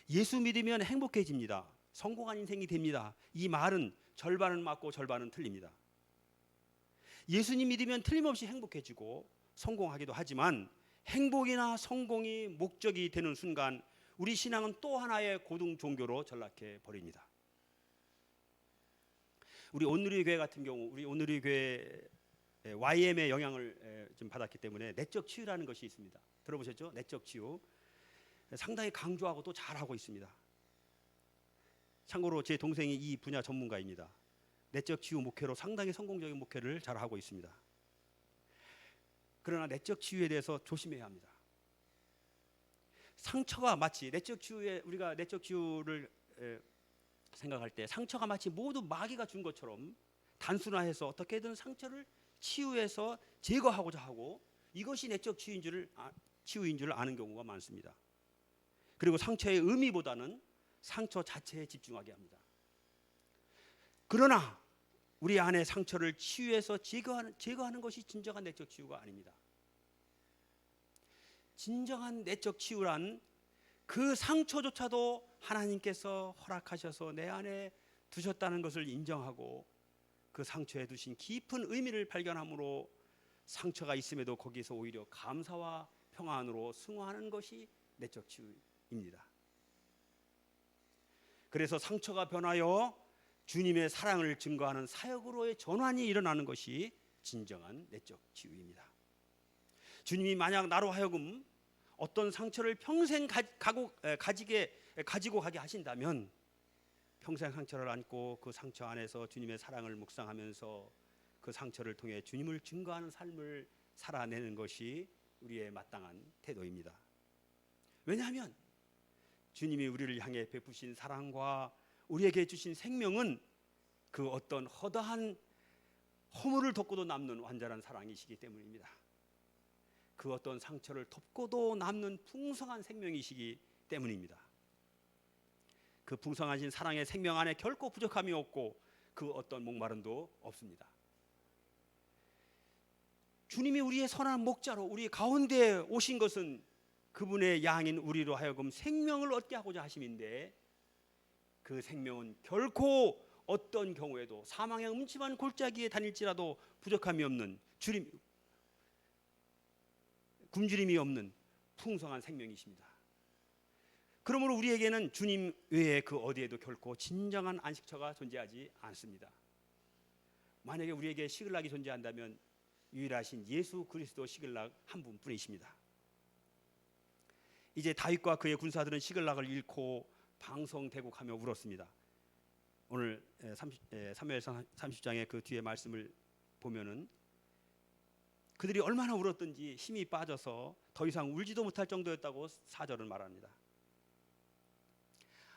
예수 믿으면 행복해집니다. 성공한 인생이 됩니다. 이 말은 절반은 맞고 절반은 틀립니다. 예수님 믿으면 틀림없이 행복해지고 성공하기도 하지만 행복이나 성공이 목적이 되는 순간 우리 신앙은 또 하나의 고등 종교로 전락해 버립니다. 우리 온누리 교회 같은 경우, 우리 온누리 교회 YM의 영향을 좀 받았기 때문에 내적 치유라는 것이 있습니다. 들어보셨죠? 내적 치유. 상당히 강조하고 또 잘하고 있습니다. 참고로 제 동생이 이 분야 전문가입니다. 내적 치유 목회로 상당히 성공적인 목회를 잘하고 있습니다. 그러나 내적 치유에 대해서 조심해야 합니다. 상처가 마치 내적 치유에 우리가 내적 치유를 생각할 때 상처가 마치 모두 마귀가 준 것처럼 단순화해서 어떻게든 상처를 치유해서 제거하고자 하고 이것이 내적 치유인 줄 아는 경우가 많습니다. 그리고 상처의 의미보다는 상처 자체에 집중하게 합니다. 그러나 우리 안의 상처를 치유해서 제거하는 것이 진정한 내적 치유가 아닙니다. 진정한 내적 치유란 그 상처조차도 하나님께서 허락하셔서 내 안에 두셨다는 것을 인정하고 그 상처에 두신 깊은 의미를 발견함으로 상처가 있음에도 거기서 오히려 감사와 평안으로 승화하는 것이 내적 치유입니다. 그래서 상처가 변하여 주님의 사랑을 증거하는 사역으로의 전환이 일어나는 것이 진정한 내적 치유입니다. 주님이 만약 나로 하여금 어떤 상처를 평생 가지고 가게 하신다면 평생 상처를 안고 그 상처 안에서 주님의 사랑을 묵상하면서 그 상처를 통해 주님을 증거하는 삶을 살아내는 것이 우리의 마땅한 태도입니다. 왜냐하면 주님이 우리를 향해 베푸신 사랑과 우리에게 주신 생명은 그 어떤 허다한 허물을 덮고도 남는 완전한 사랑이시기 때문입니다. 그 어떤 상처를 덮고도 남는 풍성한 생명이시기 때문입니다. 그 풍성하신 사랑의 생명 안에 결코 부족함이 없고 그 어떤 목마름도 없습니다. 주님이 우리의 선한 목자로 우리 가운데 오신 것은 그분의 양인 우리로 하여금 생명을 얻게 하고자 하심인데 그 생명은 결코 어떤 경우에도 사망의 음침한 골짜기에 다닐지라도 부족함이 없는 굶주림이 없는 풍성한 생명이십니다. 그러므로 우리에게는 주님 외에 그 어디에도 결코 진정한 안식처가 존재하지 않습니다. 만약에 우리에게 시글락이 존재한다면 유일하신 예수 그리스도 시글락 한 분뿐이십니다. 이제 다윗과 그의 군사들은 시글락을 잃고 방송대곡하며 울었습니다. 오늘 사무엘상 30장의 그 뒤에 말씀을 보면은 그들이 얼마나 울었든지 힘이 빠져서 더 이상 울지도 못할 정도였다고 4절은 말합니다.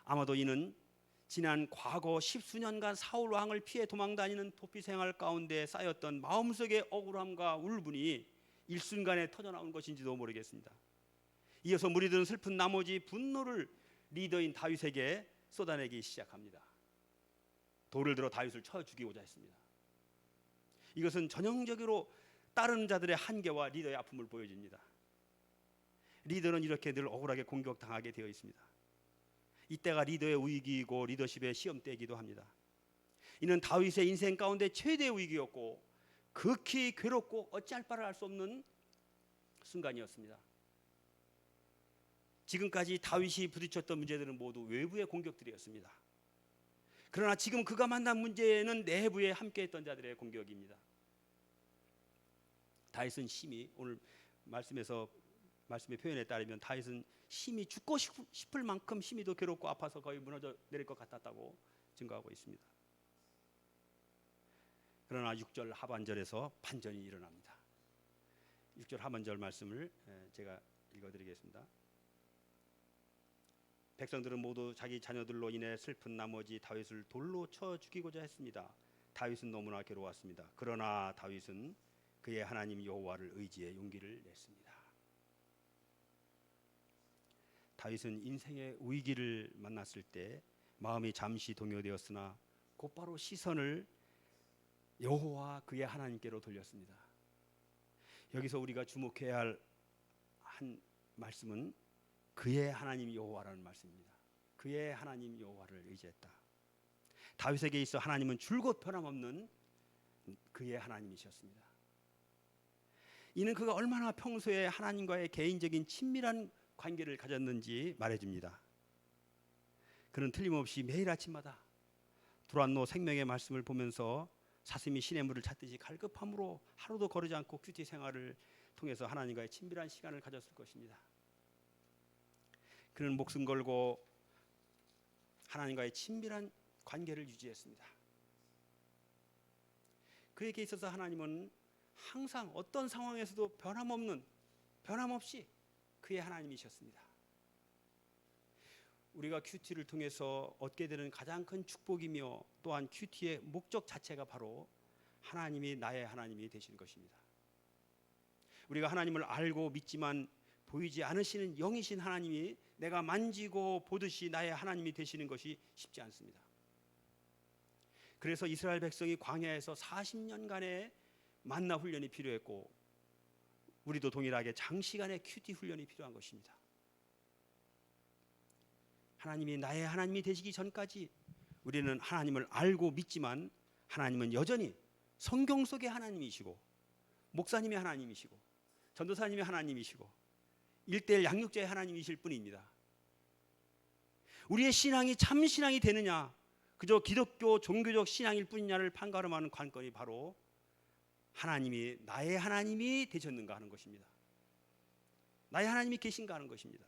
아마도 이는 지난 과거 10수년간 사울 왕을 피해 도망다니는 도피 생활 가운데 쌓였던 마음속의 억울함과 울분이 일순간에 터져나온 것인지도 모르겠습니다. 이어서 무리들은 슬픈 나머지 분노를 리더인 다윗에게 쏟아내기 시작합니다. 돌을 들어 다윗을 쳐 죽이고자 했습니다. 이것은 전형적으로 따르는 자들의 한계와 리더의 아픔을 보여줍니다. 리더는 이렇게 늘 억울하게 공격당하게 되어 있습니다. 이때가 리더의 위기이고 리더십의 시험대이기도 합니다. 이는 다윗의 인생 가운데 최대의 위기였고 극히 괴롭고 어찌할 바를 알 수 없는 순간이었습니다. 지금까지 다윗이 부딪혔던 문제들은 모두 외부의 공격들이었습니다. 그러나 지금 그가 만난 문제는 내부에 함께했던 자들의 공격입니다. 다윗은 심히 오늘 말씀의 표현에 따르면 다윗은 심히 죽고 싶을 만큼 심히도 괴롭고 아파서 거의 무너져 내릴 것 같았다고 증거하고 있습니다. 그러나 6절 하반절에서 반전이 일어납니다. 6절 하반절 말씀을 제가 읽어드리겠습니다. 백성들은 모두 자기 자녀들로 인해 슬픈 나머지 다윗을 돌로 쳐 죽이고자 했습니다. 다윗은 너무나 괴로웠습니다. 그러나 다윗은 그의 하나님 여호와를 의지해 용기를 냈습니다. 다윗은 인생의 위기를 만났을 때 마음이 잠시 동요되었으나 곧바로 시선을 여호와 그의 하나님께로 돌렸습니다. 여기서 우리가 주목해야 할 한 말씀은 그의 하나님 여호와라는 말씀입니다. 그의 하나님 여호와를 의지했다. 다윗에게 있어 하나님은 줄곧 변함없는 그의 하나님이셨습니다. 이는 그가 얼마나 평소에 하나님과의 개인적인 친밀한 관계를 가졌는지 말해줍니다. 그는 틀림없이 매일 아침마다 두란노 생명의 말씀을 보면서 사슴이 신의 물을 찾듯이 갈급함으로 하루도 거르지 않고 큐티 생활을 통해서 하나님과의 친밀한 시간을 가졌을 것입니다. 그는 목숨 걸고 하나님과의 친밀한 관계를 유지했습니다. 그에게 있어서 하나님은 항상 어떤 상황에서도 변함없이 그의 하나님이셨습니다. 우리가 큐티를 통해서 얻게 되는 가장 큰 축복이며 또한 큐티의 목적 자체가 바로 하나님이 나의 하나님이 되시는 것입니다. 우리가 하나님을 알고 믿지만 보이지 않으시는 영이신 하나님이 내가 만지고 보듯이 나의 하나님이 되시는 것이 쉽지 않습니다. 그래서 이스라엘 백성이 광야에서 40년간의 만나 훈련이 필요했고 우리도 동일하게 장시간의 큐티 훈련이 필요한 것입니다. 하나님이 나의 하나님이 되시기 전까지 우리는 하나님을 알고 믿지만 하나님은 여전히 성경 속의 하나님이시고 목사님의 하나님이시고 전도사님의 하나님이시고 1:1 양육자의 하나님이실 뿐입니다. 우리의 신앙이 참 신앙이 되느냐 그저 기독교 종교적 신앙일 뿐이냐를 판가름하는 관건이 바로 하나님이 나의 하나님이 되셨는가 하는 것입니다. 나의 하나님이 계신가 하는 것입니다.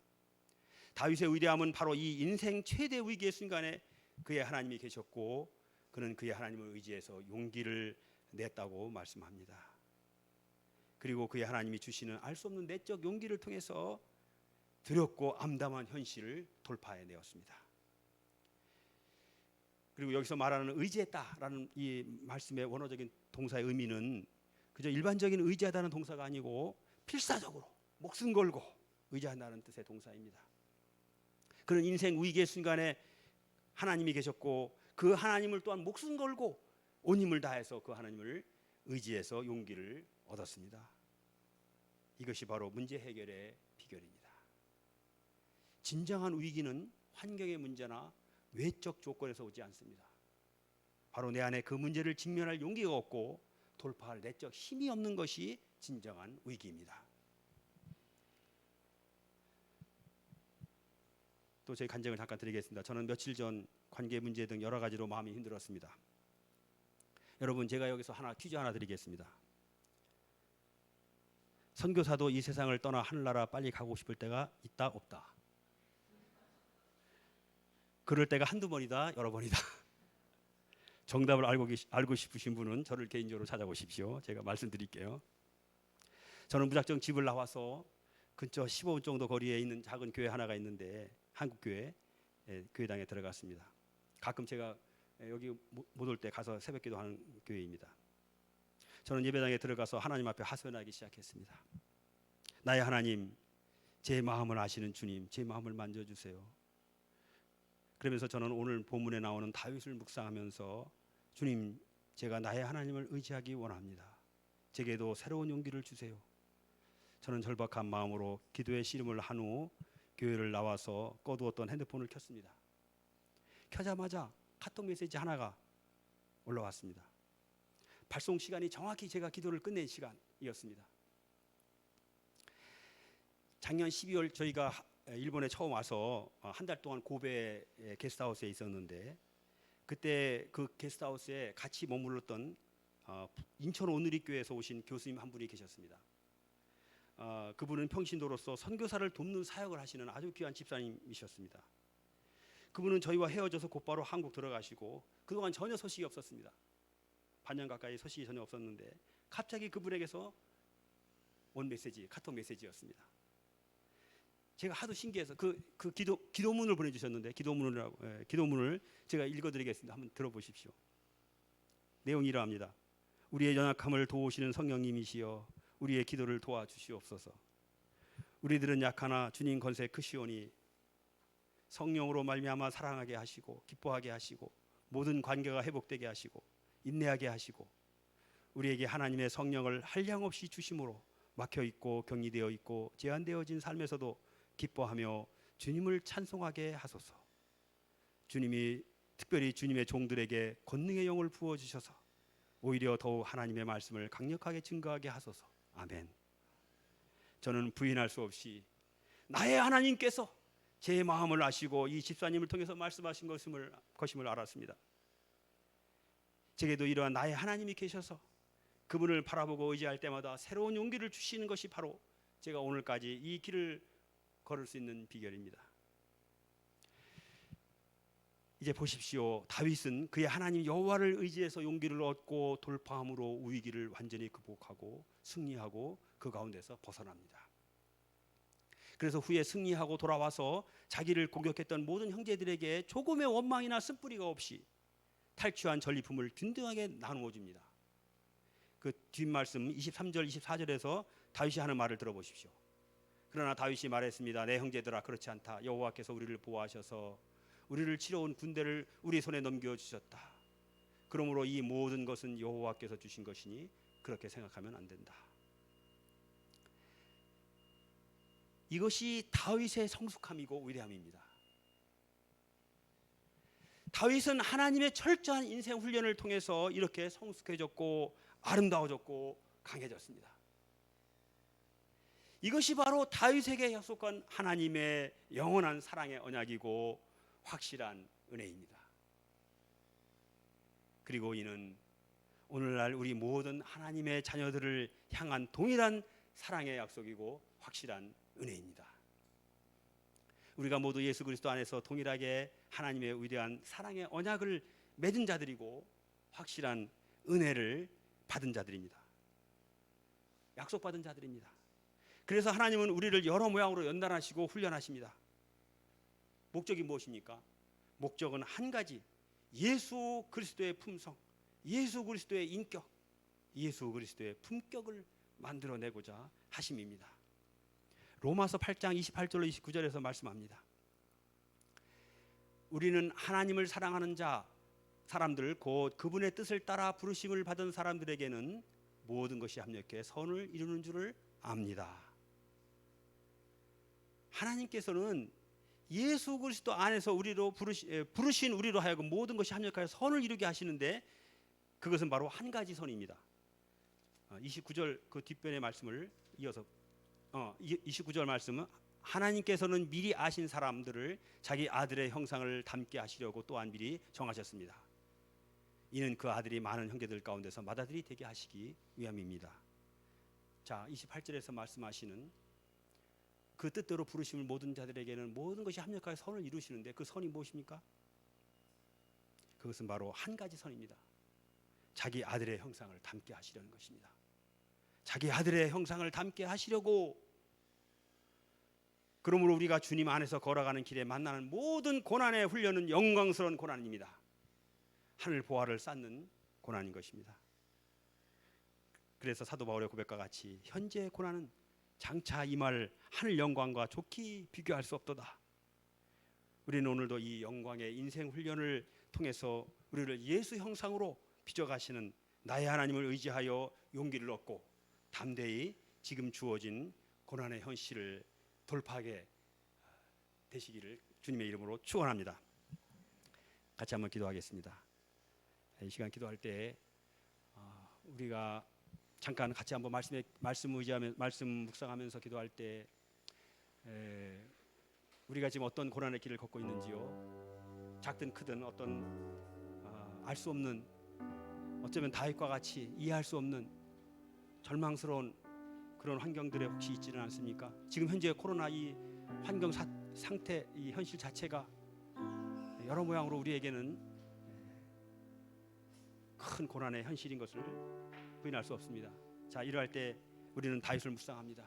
다윗의 위대함은 바로 이 인생 최대 위기의 순간에 그의 하나님이 계셨고 그는 그의 하나님을 의지해서 용기를 냈다고 말씀합니다. 그리고 그의 하나님이 주시는 알 수 없는 내적 용기를 통해서 두렵고 암담한 현실을 돌파해내었습니다. 그리고 여기서 말하는 의지했다라는 이 말씀의 원어적인 동사의 의미는 그저 일반적인 의지하다는 동사가 아니고 필사적으로 목숨 걸고 의지한다는 뜻의 동사입니다. 그는 인생 위기의 순간에 하나님이 계셨고 그 하나님을 또한 목숨 걸고 온 힘을 다해서 그 하나님을 의지해서 용기를 얻었습니다. 이것이 바로 문제 해결의 비결입니다. 진정한 위기는 환경의 문제나 외적 조건에서 오지 않습니다. 바로 내 안에 그 문제를 직면할 용기가 없고 돌파할 내적 힘이 없는 것이 진정한 위기입니다. 또 제 간증을 잠깐 드리겠습니다. 저는 며칠 전 관계 문제 등 여러 가지로 마음이 힘들었습니다. 여러분 제가 여기서 퀴즈 하나 드리겠습니다. 선교사도 이 세상을 떠나 하늘나라 빨리 가고 싶을 때가 있다 없다? 그럴 때가 한두 번이다 여러 번이다? 정답을 알고 싶으신 분은 저를 개인적으로 찾아보십시오. 제가 말씀드릴게요. 저는 무작정 집을 나와서 근처 15분 정도 거리에 있는 작은 교회 하나가 있는데 한국교회 교회당에 들어갔습니다. 가끔 제가 여기 못 올 때 가서 새벽기도 하는 교회입니다. 저는 예배당에 들어가서 하나님 앞에 하소연하기 시작했습니다. 나의 하나님, 제 마음을 아시는 주님, 제 마음을 만져주세요. 그러면서 저는 오늘 본문에 나오는 다윗을 묵상하면서 주님, 제가 나의 하나님을 의지하기 원합니다. 제게도 새로운 용기를 주세요. 저는 절박한 마음으로 기도의 씨름을 한 후 교회를 나와서 꺼두었던 핸드폰을 켰습니다. 켜자마자 카톡 메시지 하나가 올라왔습니다. 발송 시간이 정확히 제가 기도를 끝낸 시간이었습니다. 작년 12월 저희가 일본에 처음 와서 한 달 동안 고베 게스트하우스에 있었는데 그때 그 게스트하우스에 같이 머물렀던 인천 오누리교회에서 오신 교수님 한 분이 계셨습니다. 그분은 평신도로서 선교사를 돕는 사역을 하시는 아주 귀한 집사님이셨습니다. 그분은 저희와 헤어져서 곧바로 한국 들어가시고 그동안 전혀 소식이 없었습니다. 반년 가까이 소식이 전혀 없었는데 갑자기 그분에게서 온 메시지, 카톡 메시지였습니다. 제가 하도 신기해서 그 기도문을 보내주셨는데 기도문을 제가 읽어드리겠습니다. 한번 들어보십시오. 내용이 이러합니다. 우리의 연약함을 도우시는 성령님이시여 우리의 기도를 도와주시옵소서. 우리들은 약하나 주님 권세 크시오니 성령으로 말미암아 사랑하게 하시고 기뻐하게 하시고 모든 관계가 회복되게 하시고 인내하게 하시고 우리에게 하나님의 성령을 한량없이 주심으로 막혀있고 격리되어 있고 제한되어진 삶에서도 기뻐하며 주님을 찬송하게 하소서. 주님이 특별히 주님의 종들에게 권능의 영을 부어주셔서 오히려 더욱 하나님의 말씀을 강력하게 증거하게 하소서. 아멘. 저는 부인할 수 없이 나의 하나님께서 제 마음을 아시고 이 집사님을 통해서 말씀하신 것임을 알았습니다. 제게도 이러한 나의 하나님이 계셔서 그분을 바라보고 의지할 때마다 새로운 용기를 주시는 것이 바로 제가 오늘까지 이 길을 걸을 수 있는 비결입니다. 이제 보십시오. 다윗은 그의 하나님 여호와를 의지해서 용기를 얻고 돌파함으로 위기를 완전히 극복하고 승리하고 그 가운데서 벗어납니다. 그래서 후에 승리하고 돌아와서 자기를 공격했던 모든 형제들에게 조금의 원망이나 쓴뿌리가 없이 탈취한 전리품을 든든하게 나누어 줍니다. 그 뒷말씀 23절 24절에서 다윗이 하는 말을 들어보십시오. 그러나 다윗이 말했습니다. 내 형제들아 그렇지 않다. 여호와께서 우리를 보호하셔서 우리를 치러온 군대를 우리 손에 넘겨주셨다. 그러므로 이 모든 것은 여호와께서 주신 것이니 그렇게 생각하면 안 된다. 이것이 다윗의 성숙함이고 위대함입니다. 다윗은 하나님의 철저한 인생 훈련을 통해서 이렇게 성숙해졌고 아름다워졌고 강해졌습니다. 이것이 바로 다윗에게 약속한 하나님의 영원한 사랑의 언약이고 확실한 은혜입니다. 그리고 이는 오늘날 우리 모든 하나님의 자녀들을 향한 동일한 사랑의 약속이고 확실한 은혜입니다. 우리가 모두 예수 그리스도 안에서 동일하게 하나님의 위대한 사랑의 언약을 맺은 자들이고 확실한 은혜를 받은 자들입니다. 약속받은 자들입니다. 그래서 하나님은 우리를 여러 모양으로 연단하시고 훈련하십니다. 목적이 무엇입니까? 목적은 한 가지, 예수 그리스도의 품성, 예수 그리스도의 인격, 예수 그리스도의 품격을 만들어내고자 하심입니다. 로마서 8장 28절로 29절에서 말씀합니다. 우리는 하나님을 사랑하는 사람들 곧 그분의 뜻을 따라 부르심을 받은 사람들에게는 모든 것이 합력해 선을 이루는 줄을 압니다. 하나님께서는 예수 그리스도 안에서 부르신 우리로 하여금 모든 것이 합력하여 선을 이루게 하시는데 그것은 바로 한 가지 선입니다. 29절 그 뒷변의 말씀을 이어서 29절 말씀은 하나님께서는 미리 아신 사람들을 자기 아들의 형상을 닮게 하시려고 또한 미리 정하셨습니다. 이는 그 아들이 많은 형제들 가운데서 맏아들이 되게 하시기 위함입니다. 자, 28절에서 말씀하시는 그 뜻대로 부르심을 모든 자들에게는 모든 것이 합력하여 선을 이루시는데 그 선이 무엇입니까? 그것은 바로 한 가지 선입니다. 자기 아들의 형상을 닮게 하시려는 것입니다. 자기 아들의 형상을 닮게 하시려고, 그러므로 우리가 주님 안에서 걸어가는 길에 만나는 모든 고난의 훈련은 영광스러운 고난입니다. 하늘 보화를 쌓는 고난인 것입니다. 그래서 사도 바울의 고백과 같이 현재의 고난은 장차 임할 하늘 영광과 좋게 비교할 수 없도다. 우리는 오늘도 이 영광의 인생 훈련을 통해서 우리를 예수 형상으로 빚어가시는 나의 하나님을 의지하여 용기를 얻고 담대히 지금 주어진 고난의 현실을 돌파하게 되시기를 주님의 이름으로 축원합니다. 같이 한번 기도하겠습니다. 이 시간 기도할 때 우리가 잠깐 같이 한번 말씀 의지하면 말씀 묵상하면서 기도할 때 우리가 지금 어떤 고난의 길을 걷고 있는지요, 작든 크든 어떤 알 수 없는, 어쩌면 다윗과 같이 이해할 수 없는 절망스러운 그런 환경들에 혹시 있지는 않습니까? 지금 현재 코로나 이 환경 상태, 이 현실 자체가 여러 모양으로 우리에게는 큰 고난의 현실인 것을 부인할 수 없습니다. 자, 이러할 때 우리는 다윗을 묵상합니다.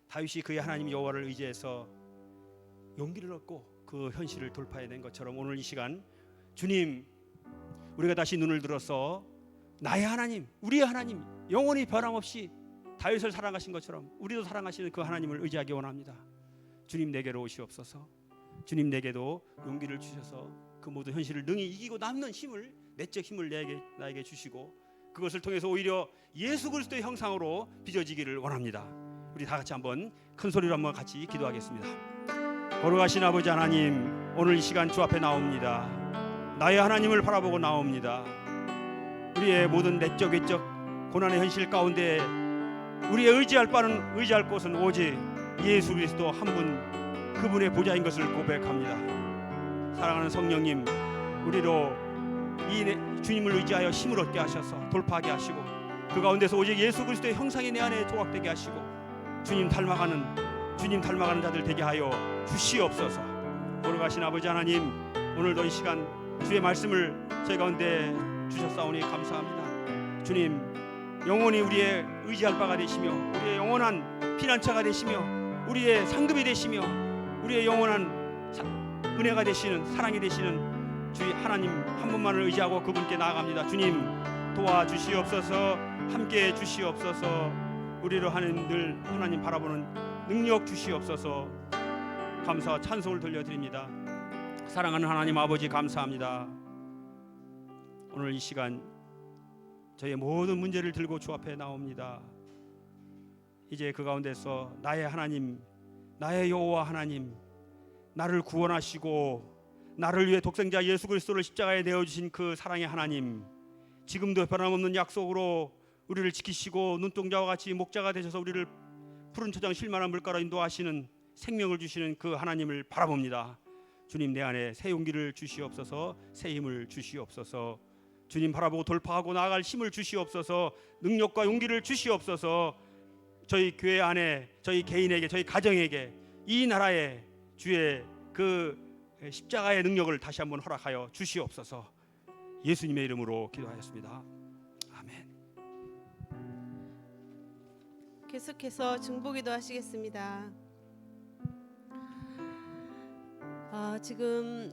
다윗이 그의 하나님 여호와를 의지해서 용기를 얻고 그 현실을 돌파해낸 것처럼 오늘 이 시간 주님, 우리가 다시 눈을 들어서 나의 하나님, 우리의 하나님, 영원히 변함없이 다윗을 사랑하신 것처럼 우리도 사랑하시는 그 하나님을 의지하기 원합니다. 주님 내게로 오시옵소서. 주님 내게도 용기를 주셔서 그 모든 현실을 능히 이기고 남는 힘을, 내적 힘을 나에게 주시고 그것을 통해서 오히려 예수 그리스도의 형상으로 빚어지기를 원합니다. 우리 다 같이 한번 큰 소리로 한번 같이 기도하겠습니다. 거룩하신 아버지 하나님, 오늘 이 시간 주 앞에 나옵니다. 나의 하나님을 바라보고 나옵니다. 우리의 모든 내적 외적 고난의 현실 가운데 우리의 의지할 곳은 오직 예수 그리스도 한 분, 그분의 보좌인 것을 고백합니다. 사랑하는 성령님, 우리로 이 주님을 의지하여 힘을 얻게 하셔서 돌파하게 하시고 그 가운데서 오직 예수 그리스도의 형상이 내 안에 조각되게 하시고 주님 닮아가는 자들 되게 하여 주시옵소서. 거룩하신 아버지 하나님, 오늘도 이 시간 주의 말씀을 저희 가운데 주셨사오니 감사합니다. 주님, 영원히 우리의 의지할 바가 되시며 우리의 영원한 피난처가 되시며 우리의 상급이 되시며 우리의 영원한 은혜가 되시는, 사랑이 되시는 주의 하나님 한 분만을 의지하고 그분께 나아갑니다. 주님 도와주시옵소서. 함께해 주시옵소서. 우리로 하는 늘 하나님 바라보는 능력 주시옵소서. 감사와 찬송을 돌려드립니다. 사랑하는 하나님 아버지, 감사합니다. 오늘 이 시간 저희의 모든 문제를 들고 주 앞에 나옵니다. 이제 그 가운데서 나의 하나님, 나의 여호와 하나님, 나를 구원하시고 나를 위해 독생자 예수 그리스도를 십자가에 내어주신 그 사랑의 하나님, 지금도 변함없는 약속으로 우리를 지키시고 눈동자와 같이 목자가 되셔서 우리를 푸른 초장 실만한 물가로 인도하시는, 생명을 주시는 그 하나님을 바라봅니다. 주님, 내 안에 새 용기를 주시옵소서. 새 힘을 주시옵소서. 주님 바라보고 돌파하고 나아갈 힘을 주시옵소서. 능력과 용기를 주시옵소서. 저희 교회 안에, 저희 개인에게, 저희 가정에게, 이 나라에 주의 그 십자가의 능력을 다시 한번 허락하여 주시옵소서. 예수님의 이름으로 기도하였습니다. 아멘. 계속해서 중보기도 하시겠습니다. 지금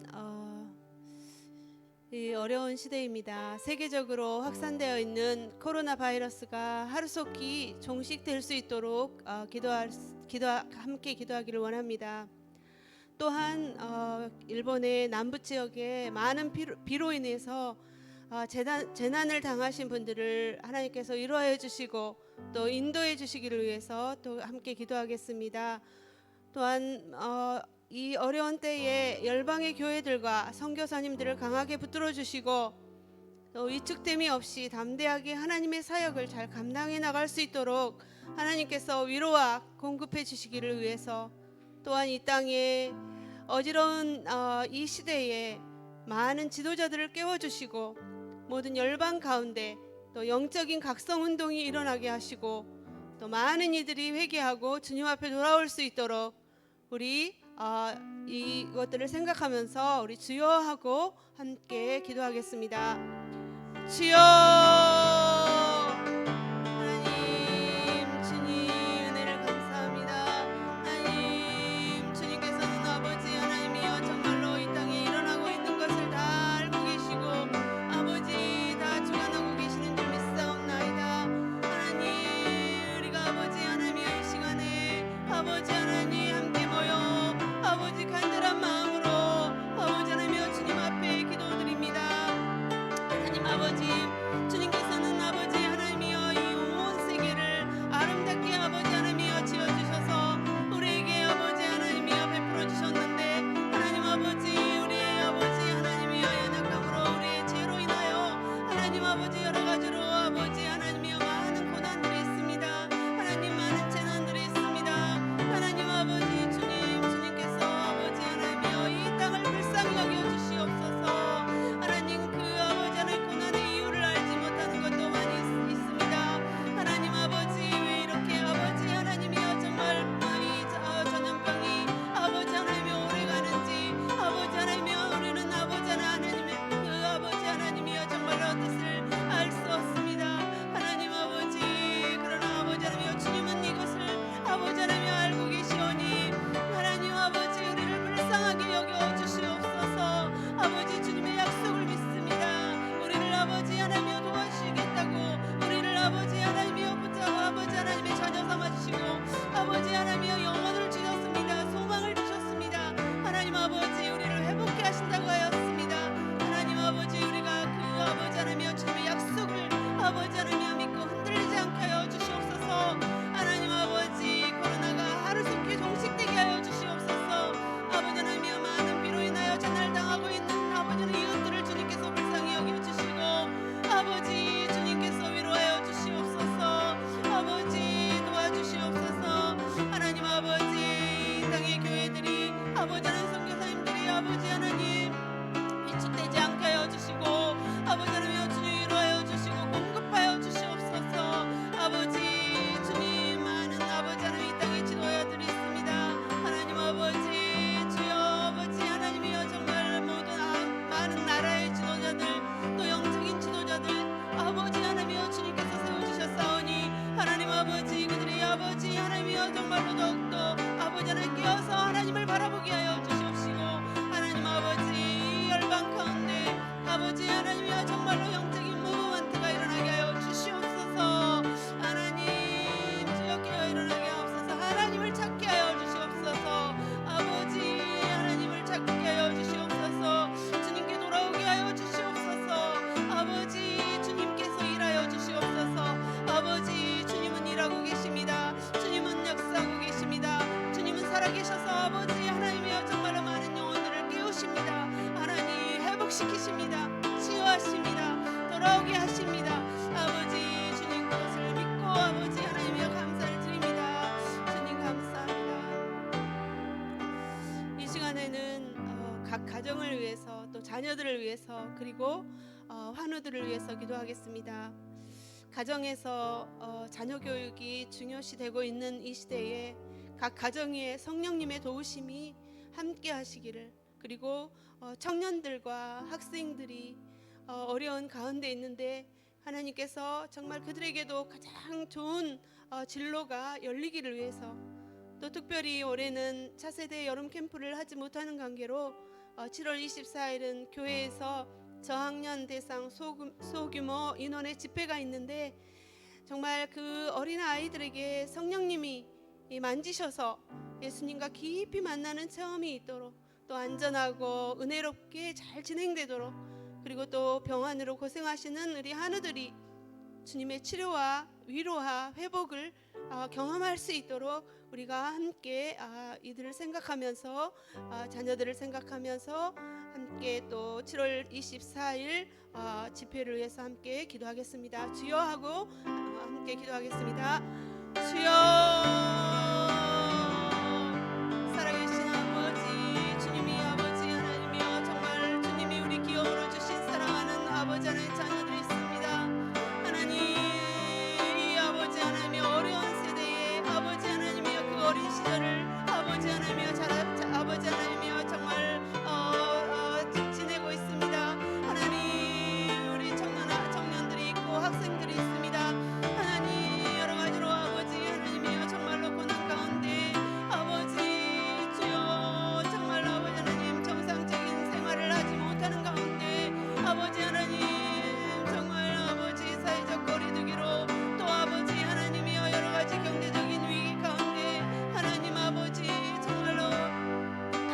이 어려운 시대입니다. 세계적으로 확산되어 있는 코로나 바이러스가 하루속히 종식될 수 있도록 함께 기도하기를 원합니다. 또한 일본의 남부 지역에 많은 비로 인해서 재난을 당하신 분들을 하나님께서 위로해 주시고 또 인도해 주시기를 위해서 또 함께 기도하겠습니다. 또한 이 어려운 때에 열방의 교회들과 선교사님들을 강하게 붙들어 주시고 또 위축됨이 없이 담대하게 하나님의 사역을 잘 감당해 나갈 수 있도록 하나님께서 위로와 공급해 주시기를 위해서, 또한 이 땅에 어지러운 이 시대에 많은 지도자들을 깨워주시고 모든 열방 가운데 또 영적인 각성운동이 일어나게 하시고 또 많은 이들이 회개하고 주님 앞에 돌아올 수 있도록 우리 이것들을 생각하면서 우리 주여 하고 함께 기도하겠습니다. 주여, 하나님, 주님 은혜를 감사합니다. 하나님, 주님께서는 아버지 하나님이여 정말로 이 땅에 일어나고 있는 것을 다 알고 계시고 아버지 다 주관하고 계시는 줄 믿사옵나이다. 하나님, 우리가 아버지 하나님이여 이 시간에 아버지 하나님 함께 모여 아버지 간절한 마음으로 아버지 하나님이여 주님 앞에 기도드립니다. 하나님 아버지, 주님께서 아버지 하나님이여 정말로 더욱더 아버지 하나님 깨어서 하나님을 바라보게 하여 주시옵시고 하나님 아버지 열방 가운데 아버지 하나님이여 정말로 영적인 무브먼트가 일어나게 하여 주시옵소서. 하나님 주여 깨어 일어나게 하옵소서. 하나님을 찾게 하여 주시옵소서. 아버지 하나님을 찾게 하여 주시옵소서. 주님께 돌아오게 하여 주시옵소서. 아버지 주님께서 일하여 주시옵소서. 아버지 주님은 일하고 계십니다. 주님은 역사하고 계십니다. 주님은 살아계셔서 아버지 하나님이여 정말로 많은 영혼들을 깨우십니다. 하나님 회복시키십니다. 치유하십니다. 돌아오게 하십니다. 아버지 주님 그것을 믿고 아버지 하나님이여 감사를 드립니다. 주님 감사합니다. 이 시간에는 각 가정을 위해서 또 자녀들을 위해서 그리고 환우들을 위해서 기도하겠습니다. 가정에서 자녀 교육이 중요시 되고 있는 이 시대에 각 가정에 성령님의 도우심이 함께 하시기를, 그리고 청년들과 학생들이 어려운 가운데 있는데 하나님께서 정말 그들에게도 가장 좋은 진로가 열리기를 위해서, 또 특별히 올해는 차세대 여름 캠프를 하지 못하는 관계로 7월 24일은 교회에서 저학년 대상 소규모 인원의 집회가 있는데 정말 그 어린 아이들에게 성령님이 만지셔서 예수님과 깊이 만나는 체험이 있도록, 또 안전하고 은혜롭게 잘 진행되도록, 그리고 또 병환으로 고생하시는 우리 하느들이 주님의 치료와 위로와 회복을 경험할 수 있도록 우리가 함께 이들을 생각하면서 자녀들을 생각하면서 함께 또 7월 24일 집회를 위해서 함께 기도하겠습니다. 주여 하고 함께 기도하겠습니다. 주여, 살아계신 아버지, 주님이 아버지 하나님이여 정말 주님이 우리 기업으로 주신 사랑하는 아버지 하나님의 자녀들이 있습니다. 하나님, 이 아버지 하나님의 어려운 세대에 아버지 하나님이여 그 어린 시절을 아버지 하나님이여 아버지 하나님이여 정말 지내고 있습니다. 하나님, 우리 청년들이 있고 학생들이 있습니다. 하나님, 여러 가지로 아버지 하나님이여 정말로 고난 가운데 아버지 주여 정말로 아버지 하나님 정상적인 생활을 하지 못하는 가운데 아버지 하나님 정말 아버지 사회적 거리두기로 또 아버지 하나님이여 여러 가지 경제적인 위기 가운데 하나님 아버지 정말로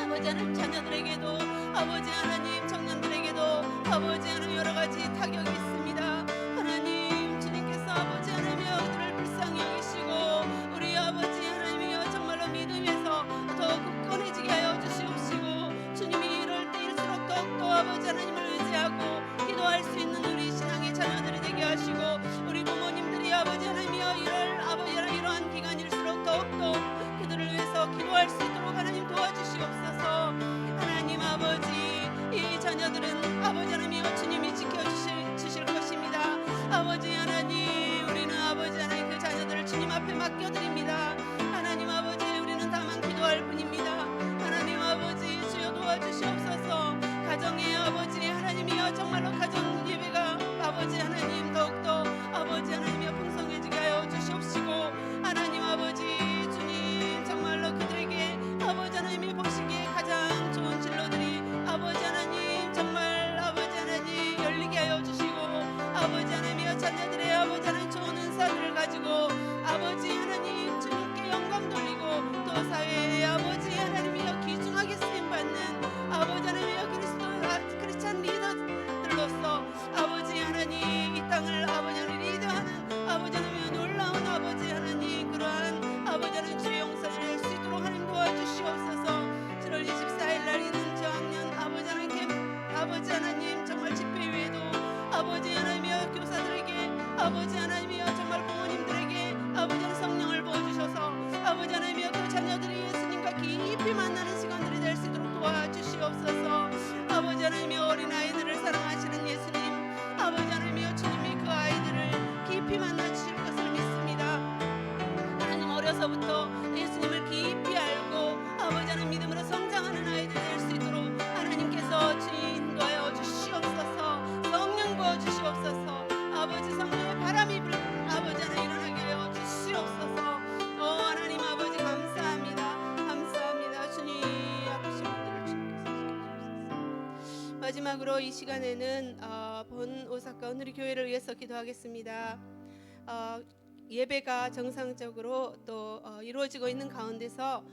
아버지 하나님 자녀들에게도 아버지 하나님 청년들에게도 아버지 하나님 여러 가지 타격이 있습니다. 하나님 주님께서 아버지 하나님이여 그들을 불쌍히 여기시고 우리 아버지 하나님이여 정말로 믿음에서 더 굳건해지게 하여 주시옵시고, 주님이 이럴 때일수록 더욱더 아버지 하나님을 의지하고 기도할 수 있는 우리 신앙의 자녀들이 되게 하시고, 우리 부모님들이 아버지 하나님이여 아버지 하나님 이러한 기간일수록 더욱더 그들을 위해서 기도할 수 있도록 하나님 도와주시옵소서. 하나님 아버지, 이 자녀들은 아버지 하나님이여 주님이 지켜주실 것입니다. 아버지 하나님, 우리는 아버지 하나님 그 자녀들을 주님 앞에 맡겨드립니다. 하나님 아버지, 우리는 다만 기도할 뿐입니다. 하나님 아버지 주여 도와주시옵소서. 가정의 아버지 하나님이여 정말로 가정 예배가 아버지 하나님 더욱더 아버지 하나님이여 풍성해지게 하여 주시옵시고, 하나님 아버지 주님 정말로 그들에게 아버지 하나님이 보시기에 가장 좋은 진로들이 아버지 하나님 정말 아버지 하나님 열리게 하여 주시고, 아버지 하나님이여 자녀들의 아버지 하나님 좋은 은사들을 가지고 아버지 하나님 주님께 영광 돌리고 또 사회에 아버지 하나님이여 귀중하게 쓰임받는 아버지 하나님이여 크리스찬 리더들로서 아버지 하나님 이 땅을 아버지 하나님 리더하는 아버지 하나님이여 놀라운 아버지 하나님 그러한 아버지 하나님 주의 용산을 할 수 있도록 하나님 도와주시옵소서. 7월 24일 날 있는 저학년 아버지 하나님 캠프 아버지 하나님 정말 집회 외에도 아버지 하나님이여 교사들에게 아버지 하나님이여 정말 부모님들에게 아버지 하나님 성령을 부어주셔서 아버지 하나님이여 그 자녀들이 예수님과 깊이 만나는 시간들이 될 수 있도록 도와주시옵소서. 아버지 하나님이여 어린아이들을 사랑하시는 예수님 아버지 하나님이여 주님이 그 아이들을 깊이 만나주실 것을 믿습니다. 하나님 어려서부터 예수님을 깊이 알고 아버지 하나님 믿음으로 성장하는 아이들 될 수 있도록 하나님께서 인도하여 주시옵소서. 성령 부어주시옵소서. 아버지 성령의 바람이 아버지 하나님 일어나게 하여 주시옵소서. 마지막으로 이 시간에는 본 오사카 오누리 교회를 위해서 기도하겠습니다. 예배가 정상적으로 또 이루어지고 있는 가운데서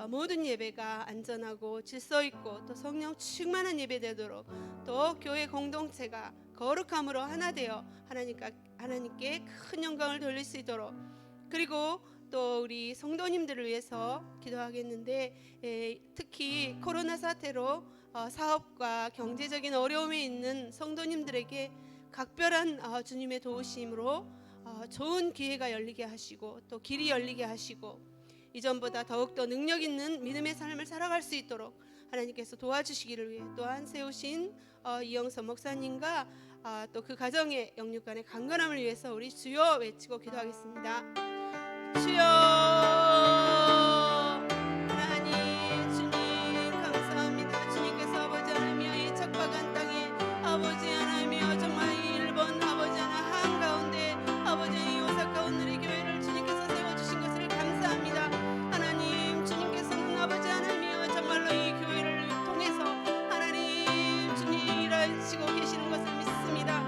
모든 예배가 안전하고 질서 있고 또 성령 충만한 예배되도록, 또 교회 공동체가 거룩함으로 하나 되어 하나님께 큰 영광을 돌릴 수 있도록, 그리고 또 우리 성도님들을 위해서 기도하겠는데, 특히 코로나 사태로 사업과 경제적인 어려움에 있는 성도님들에게 각별한 주님의 도우심으로 좋은 기회가 열리게 하시고 또 길이 열리게 하시고 이전보다 더욱더 능력 있는 믿음의 삶을 살아갈 수 있도록 하나님께서 도와주시기를 위해, 또한 세우신 이영선 목사님과 또 그 가정의 영육간의 강건함을 위해서 우리 주여 외치고 기도하겠습니다. 주여 하나님, 주님 감사합니다. 주님께서 아버지 하나님이여 이 척박한 땅에 아버지 하나님이여 정말 이 일본 아버지 하나님 한가운데 아버지 이 오사카 오누리 교회를 주님께서 세워주신 것을 감사합니다. 하나님, 주님께서는 아버지 하나님이여 정말로 이 교회를 통해서 하나님 주님 일하시고 계시는 것을 믿습니다.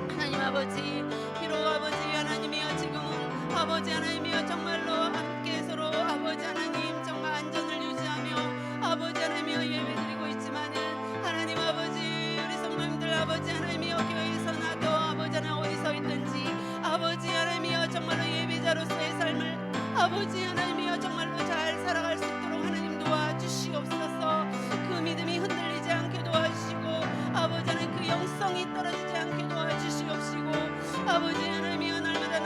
하나님 아버지, 비록 아버지 하나님이여 지금은 아버지 하나님이여 정말로 함께 서로 아버지 하나님 정말 안전을 유지하며 아버지 하나님이여 예배드리고 있지만은 하나님 아버지 우리 성도님들 아버지 하나님이여 교회에서나 또 아버지 하나님 어디서 있든지 아버지 하나님이여 정말로 예배자로서의 삶을 아버지 하나님이여 정말로 잘 살아갈 수 있도록 하나님 도와주시옵소서. 그 믿음이 흔들리지 않게 도와주시고 아버지 하나님 그 영성이 떨어지지 않게 도와주시옵시고 아버지 하나님이여 날마다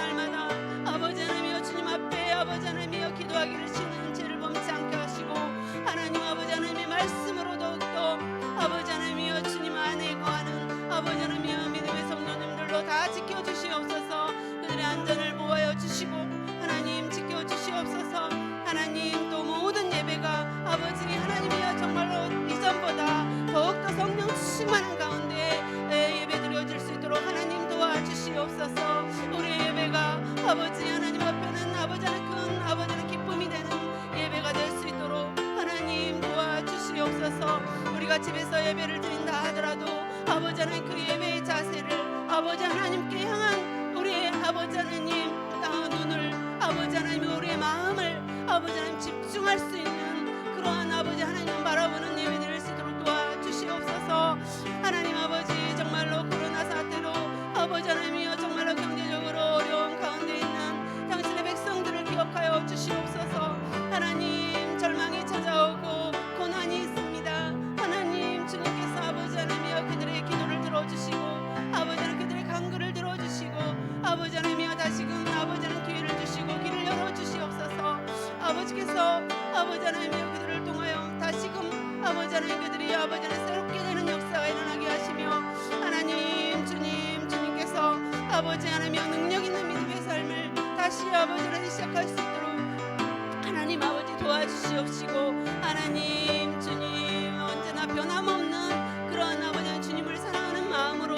아버지 하나님이여 주님 앞에 아버지 하나님이여 기도하기를 쉬는 죄를 범치 않게 하시고 하나님 아버지 하나님의 말씀으로 더욱더 아버지 하나님이여 주님 안에 거하는 아버지 하나님이여 믿음의 성도님들로 다 지켜주시옵소서. 그들의 안전을 보호하여 주시고 하나님 지켜주시옵소서. 하나님 또 모든 예배가 아버지 하나님이여 정말로 이전보다 더욱더 성령 충만한 가운데 예배 드려질 수 있도록 하나님 도와주시옵소서. 우리의 예배가 아버지 하나님 앞에는 아버지 하나님 큰 아버지 하나님 기쁨이 되는 예배가 될 수 있도록 하나님 도와주시옵소서. 우리가 집에서 예배를 드린다 하더라도 아버지 하나님 그 예배의 자세를 아버지 하나님께 향한 우리의 아버지 하나님 눈을 아버지 하나님 우리의 마음을 아버지 하나님 집중할 수 있는 그러한 아버지 하나님 바라보는 예배 드릴 수 있도록 도와주시옵소서. 하나님 아버지 정말로 코로나 사태로 아버지 하나님이여 정말로 경제적으로 어려운 가운데 있는 당신의 백성들을 기억하여 주시옵소서. 하나님 절망이 찾아오고 고난이 있습니다. 하나님 주님께서 아버지 하나님이여 그들의 기도를 들어주시고 아버지 하나님 그들의 간구를 들어주시고 아버지 하나님이여 다시금 아버지 하나님 기회를 주시고 길을 열어주시옵소서. 아버지께서 아버지 하나님이여 그들을 통하여 다시금 아버지 하나님 그들이 아버지 하나님 새롭게 되는 역사가 일어나게 하시며 하나님 주님께서 아버지 하나님이여 능력 있는 믿음의 삶을 다시 아버지 하나님 시작할 수 있도록 하나님 아버지 도와주시옵시고 하나님 주님 언제나 변함없는 그런 아버지 하나님 주님을 사랑하는 마음으로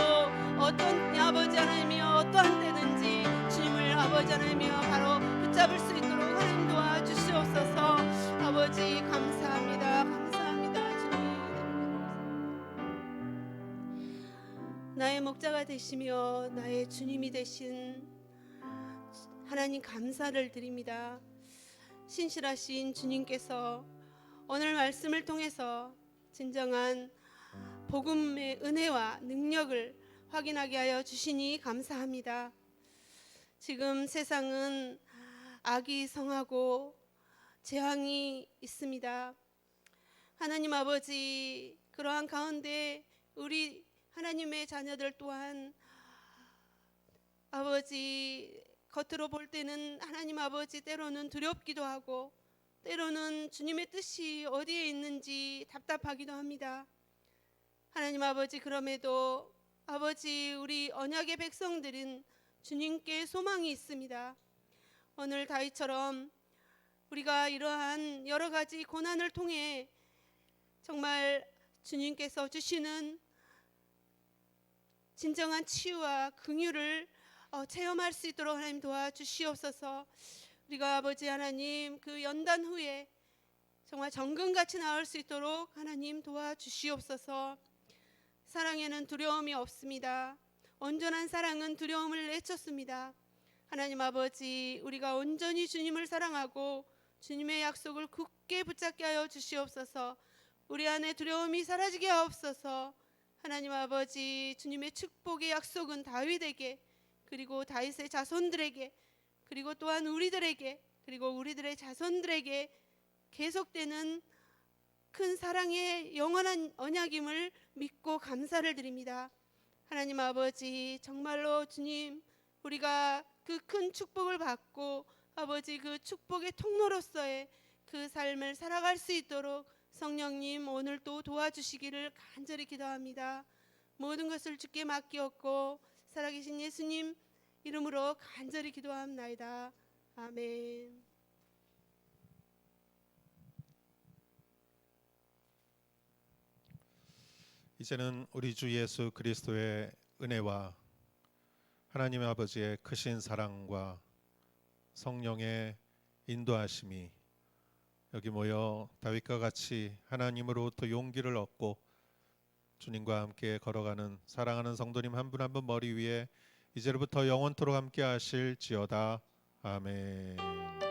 어떤 아버지 하나님이여 어떠한 때든지 주님을 아버지 하나님이여 바로 붙잡을 수 있도록 하나님 도와주시옵소서. 아버지 감사합니다. 감사합니다. 주님 나의 목자가 되시며 나의 주님이 되신 하나님 감사를 드립니다. 신실하신 주님께서 오늘 말씀을 통해서 진정한 복음의 은혜와 능력을 확인하게 하여 주시니 감사합니다. 지금 세상은 악이 성하고 재앙이 있습니다. 하나님 아버지 그러한 가운데 우리 하나님의 자녀들 또한 아버지 겉으로 볼 때는 하나님 아버지 때로는 두렵기도 하고 때로는 주님의 뜻이 어디에 있는지 답답하기도 합니다. 하나님 아버지 그럼에도 아버지 우리 언약의 백성들은 주님께 소망이 있습니다. 오늘 다윗처럼 우리가 이러한 여러 가지 고난을 통해 정말 주님께서 주시는 진정한 치유와 긍휼을 체험할 수 있도록 하나님 도와주시옵소서. 우리가 아버지 하나님 그 연단 후에 정말 정금같이 나올 수 있도록 하나님 도와주시옵소서. 사랑에는 두려움이 없습니다. 온전한 사랑은 두려움을 내쫓습니다. 하나님 아버지, 우리가 온전히 주님을 사랑하고 주님의 약속을 굳게 붙잡게 하여 주시옵소서. 우리 안에 두려움이 사라지게 하옵소서. 하나님 아버지, 주님의 축복의 약속은 다윗에게, 그리고 다윗의 자손들에게, 그리고 또한 우리들에게, 그리고 우리들의 자손들에게 계속되는 큰 사랑의 영원한 언약임을 믿고 감사를 드립니다. 하나님 아버지, 정말로 주님, 우리가 그 큰 축복을 받고 아버지 그 축복의 통로로서의 그 삶을 살아갈 수 있도록 성령님 오늘 또 도와주시기를 간절히 기도합니다. 모든 것을 주께 맡기었고 살아계신 예수님 이름으로 간절히 기도합나이다. 아멘. 이제는 우리 주 예수 그리스도의 은혜와 하나님 아버지의 크신 사랑과 성령의 인도하심이 여기 모여 다윗과 같이 하나님으로부터 용기를 얻고 주님과 함께 걸어가는 사랑하는 성도님 한 분 한 분 머리 위에 이제로부터 영원토록 함께 하실지어다. 아멘.